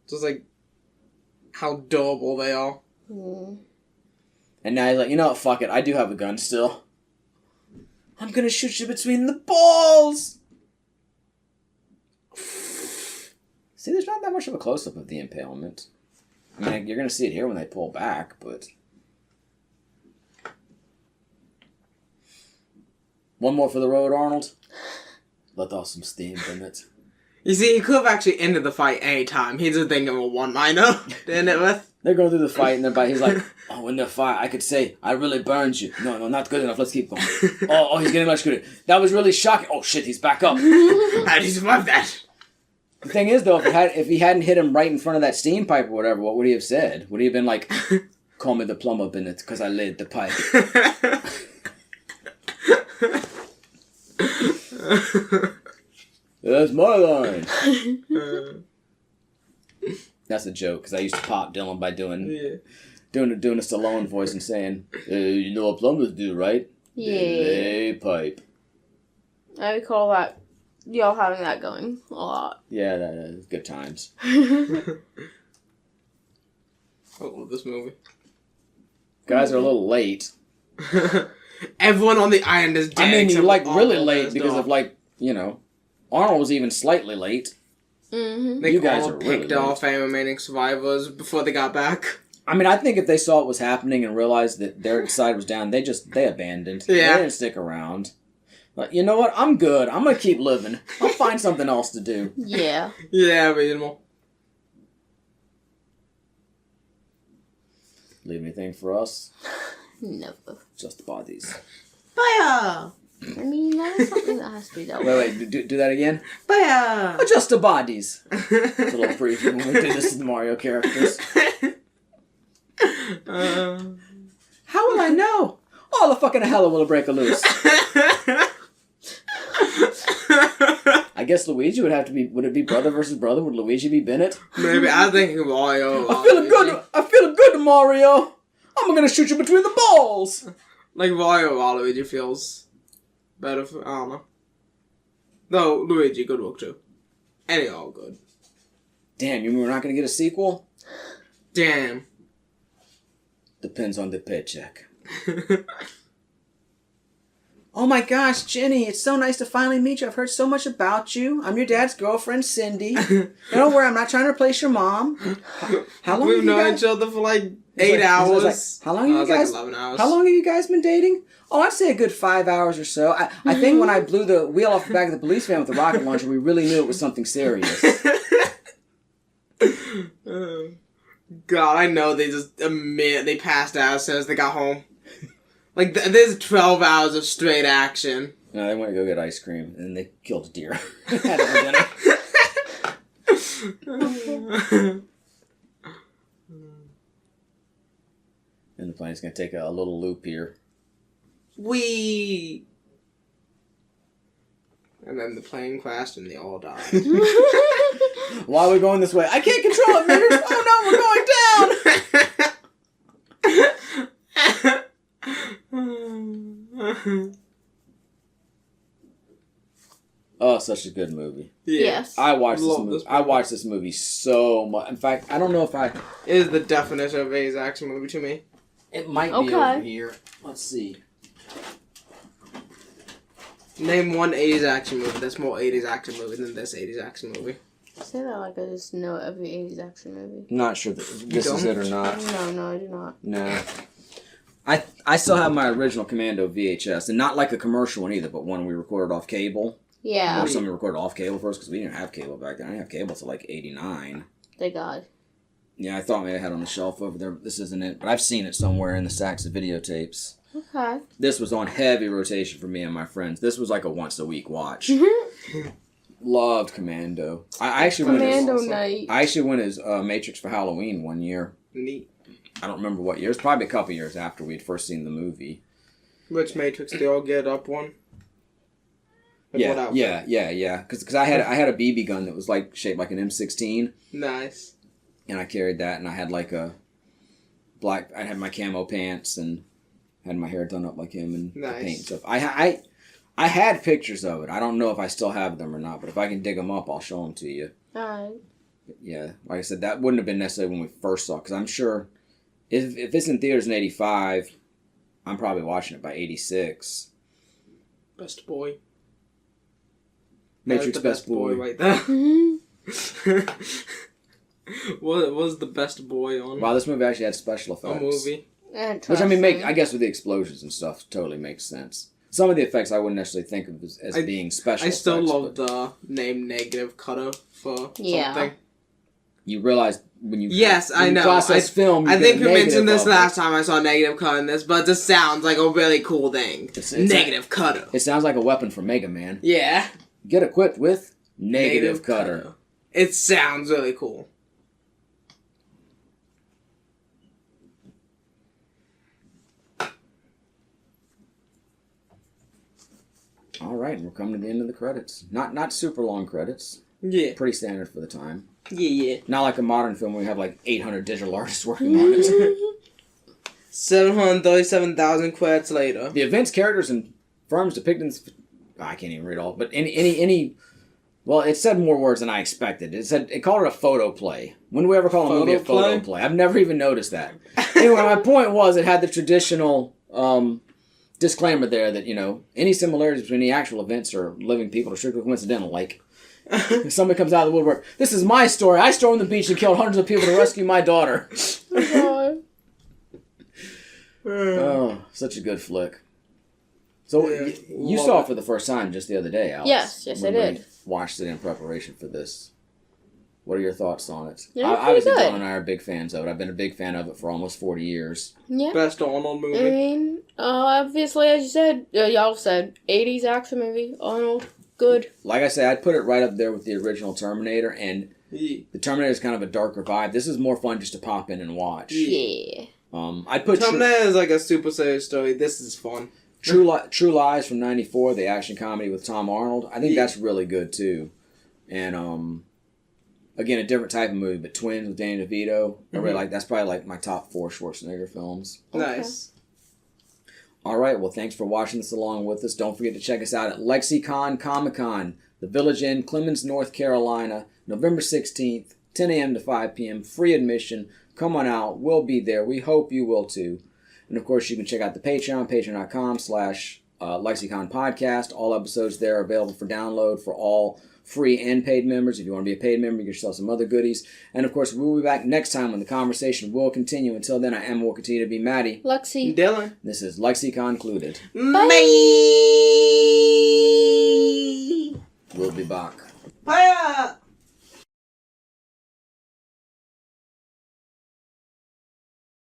S3: Just like how durable they are.
S1: And now he's like, you know what? Fuck it. I do have a gun still. I'm gonna shoot you between the balls. See, there's not that much of a close-up of the impalement. I mean, you're going to see it here when they pull back, but... One more for the road, Arnold. Let off some steam from it.
S3: You see, he could have actually ended the fight any time. He's just thinking of a one-liner to end it with.
S1: They're going through the fight, and he's like, oh, in the fight, I could say, I really burned you. No, not good enough. Let's keep going. Oh, he's getting electrocuted. That was really shocking. Oh, shit, he's back up.
S3: How did he survive that?
S1: The thing is, though, if he hadn't hit him right in front of that steam pipe or whatever, what would he have said? Would he have been like, call me the plumber, Bennett, because I laid the pipe? That's my line. That's a joke, because I used to pop Dylan by doing a Stallone voice and saying, you know what plumbers do, right?
S2: Yeah.
S1: They lay pipe.
S2: I recall that. Y'all having that going a lot.
S1: Yeah, that is good times.
S3: I love this movie.
S1: Guys are a little late.
S3: Everyone on the island is dead.
S1: I mean, you're like really
S3: Arnold
S1: late because of like, Arnold was even slightly late.
S2: Mm-hmm.
S3: They
S1: You guys
S3: all
S1: are really
S3: picked off any remaining survivors before they got back.
S1: I mean, I think if they saw what was happening and realized that their side was down, they abandoned.
S3: Yeah.
S1: They didn't stick around. But you know what? I'm good. I'm gonna keep living. I'll find something else to do.
S2: Yeah.
S3: Yeah, reasonable.
S1: Leave anything for us?
S2: Never.
S1: Just bodies.
S3: Fire!
S2: I mean, that is something that has to be dealt with.
S1: Wait, do that again?
S3: Fire!
S1: Just the bodies. It's a little preview when we did this to the Mario characters. How will I know? All the fucking hell will break a loose. I guess Luigi would have to be. Would it be brother versus brother? Would Luigi be Bennett?
S3: Maybe I was thinking Mario.
S1: I feel good. I feel good, Mario. I'm gonna shoot you between the balls.
S3: Like Mario Waluigi feels better for, I don't know. Though Luigi good work too. And they all good.
S1: Damn, you mean we're not gonna get a sequel?
S3: Damn.
S1: Depends on the paycheck. Oh my gosh, Jenny, it's so nice to finally meet you. I've heard so much about you. I'm your dad's girlfriend, Cindy. Don't worry, I'm not trying to replace your mom. How long
S3: We've
S1: have you
S3: known
S1: guys...
S3: each other for like 8 hours.
S1: Like, how long have you guys...
S3: Like 11 hours.
S1: How long have you guys been dating? Oh, I'd say a good 5 hours or so. I think when I blew the wheel off the back of the police van with the rocket launcher, we really knew it was something serious.
S3: God, I know they just immediately passed out as soon as they got home. Like, there's 12 hours of straight action.
S1: No, they went to go get ice cream, and they killed a deer. Had it for dinner. And the plane's going to take a little loop here.
S3: Whee! And then the plane crashed and they all died.
S1: Why are we going this way? I can't control it, Mitters! Oh no, we're going down! Oh, such a good movie.
S3: Yeah.
S2: Yes.
S1: I watched this movie so much. In fact, I don't know if
S3: It is the definition of a 80s action movie to me.
S1: It might be
S2: Okay.
S1: over here. Let's see.
S3: Name one 80s action movie that's more 80s action movie than this 80s action movie.
S2: Say that like I just know every 80s action movie.
S1: Not sure that this is it or not.
S2: No, I do not.
S1: No. I still have my original Commando VHS, and not like a commercial one either, but one we recorded off cable.
S2: Yeah.
S1: Or some we recorded off cable first, because we didn't have cable back then. I didn't have cable until like 89.
S2: Thank God.
S1: Yeah, I thought maybe I had it on the shelf over there. This isn't it, but I've seen it somewhere in the stacks of videotapes.
S2: Okay.
S1: This was on heavy rotation for me and my friends. This was like a once a week watch. Loved Commando. I actually
S2: Commando
S3: awesome.
S2: night.
S1: I actually went as Matrix for Halloween one year.
S3: Neat.
S1: I don't remember what year. It was probably a couple years after we'd first seen the movie.
S3: Which Matrix do y'all get up one? Like, what outfit?
S1: Yeah. Because I had a BB gun that was like shaped like an M16,
S3: Nice.
S1: and I carried that, and I had like a black. I had my camo pants and had my hair done up like him and the paint and stuff. I had pictures of it. I don't know if I still have them or not, but if I can dig them up, I'll show them to you.
S2: Alright.
S1: Yeah, like I said, that wouldn't have been necessarily when we first saw it, because I'm sure if it's in theaters in 85, I'm probably watching it by 86.
S3: Best boy.
S1: Matrix
S3: That's the
S1: best boy.
S3: right there.
S2: Mm-hmm.
S3: What was the best boy on
S1: Wow, this movie actually had special effects.
S3: a movie?
S1: Which, I mean, I guess with the explosions and stuff, totally makes sense. Some of the effects I wouldn't necessarily think of as being special
S3: I still
S1: effects,
S3: love
S1: but
S3: the name Negative Cutter for
S2: Yeah.
S3: something.
S1: you realize when you
S3: Yes,
S1: when
S3: I
S1: you
S3: know.
S1: process film, you
S3: I
S1: get
S3: think
S1: a
S3: we
S1: negative
S3: mentioned this
S1: of it.
S3: last time I saw Negative Cutter in this, but it just sounds like a really cool thing.
S1: It's
S3: Negative Cutter.
S1: It sounds like a weapon from Mega Man.
S3: Yeah.
S1: Get equipped with Negative Cutter.
S3: It sounds really cool.
S1: All right, and we're coming to the end of the credits. Not super long credits.
S3: Yeah.
S1: Pretty standard for the time.
S3: Yeah.
S1: Not like a modern film where we have like 800 digital artists working on it.
S3: 737,000 credits later.
S1: The events, characters, and firms depicted in this... I can't even read all, but any... Well, it said more words than I expected. It called it a photo play. When do we ever call a movie a photo play? I've never even noticed that. Anyway, my point was it had the traditional disclaimer there that, any similarities between the actual events or living people are strictly coincidental. Like, if somebody comes out of the woodwork, this is my story. I stormed the beach and killed hundreds of people to rescue my daughter. Oh, such a good flick. So, you saw it for the first time just the other day, Alex.
S2: Yes, I
S1: when
S2: did.
S1: We watched it in preparation for this. What are your thoughts on it?
S2: Yeah,
S1: Obviously,
S2: pretty good.
S1: Dylan and I are big fans of it. I've been a big fan of it for almost 40 years.
S2: Yeah.
S3: Best Arnold
S2: I
S3: movie.
S2: mean, obviously, as you said, y'all said, 80s action movie, Arnold, good.
S1: Like I said, I'd put it right up there with the original Terminator, and
S3: Yeah.
S1: the Terminator is kind of a darker vibe. This is more fun just to pop in and watch.
S2: Yeah.
S1: I'd put
S3: Terminator is like a super serious story. This is fun.
S1: True Lies from '94, the action comedy with Tom Arnold. I think that's really good too. And again, a different type of movie, but Twins with Danny DeVito. I really like. That's probably like my top 4 Schwarzenegger films.
S3: Nice.
S1: All right, well, thanks for watching this along with us. Don't forget to check us out at LexiCon Comic-Con, the Village Inn, Clemmons, North Carolina, November 16th, 10 a.m. to 5 p.m. Free admission. Come on out. We'll be there. We hope you will too. And of course, you can check out the Patreon, patreon.com/LexiCon Podcast. All episodes there are available for download for all free and paid members. If you want to be a paid member, you get yourself some other goodies. And of course, we'll be back next time when the conversation will continue. Until then, I will continue to be Matty.
S2: Lexi.
S3: Dylan.
S1: This is LexiCon Concluded.
S3: Bye.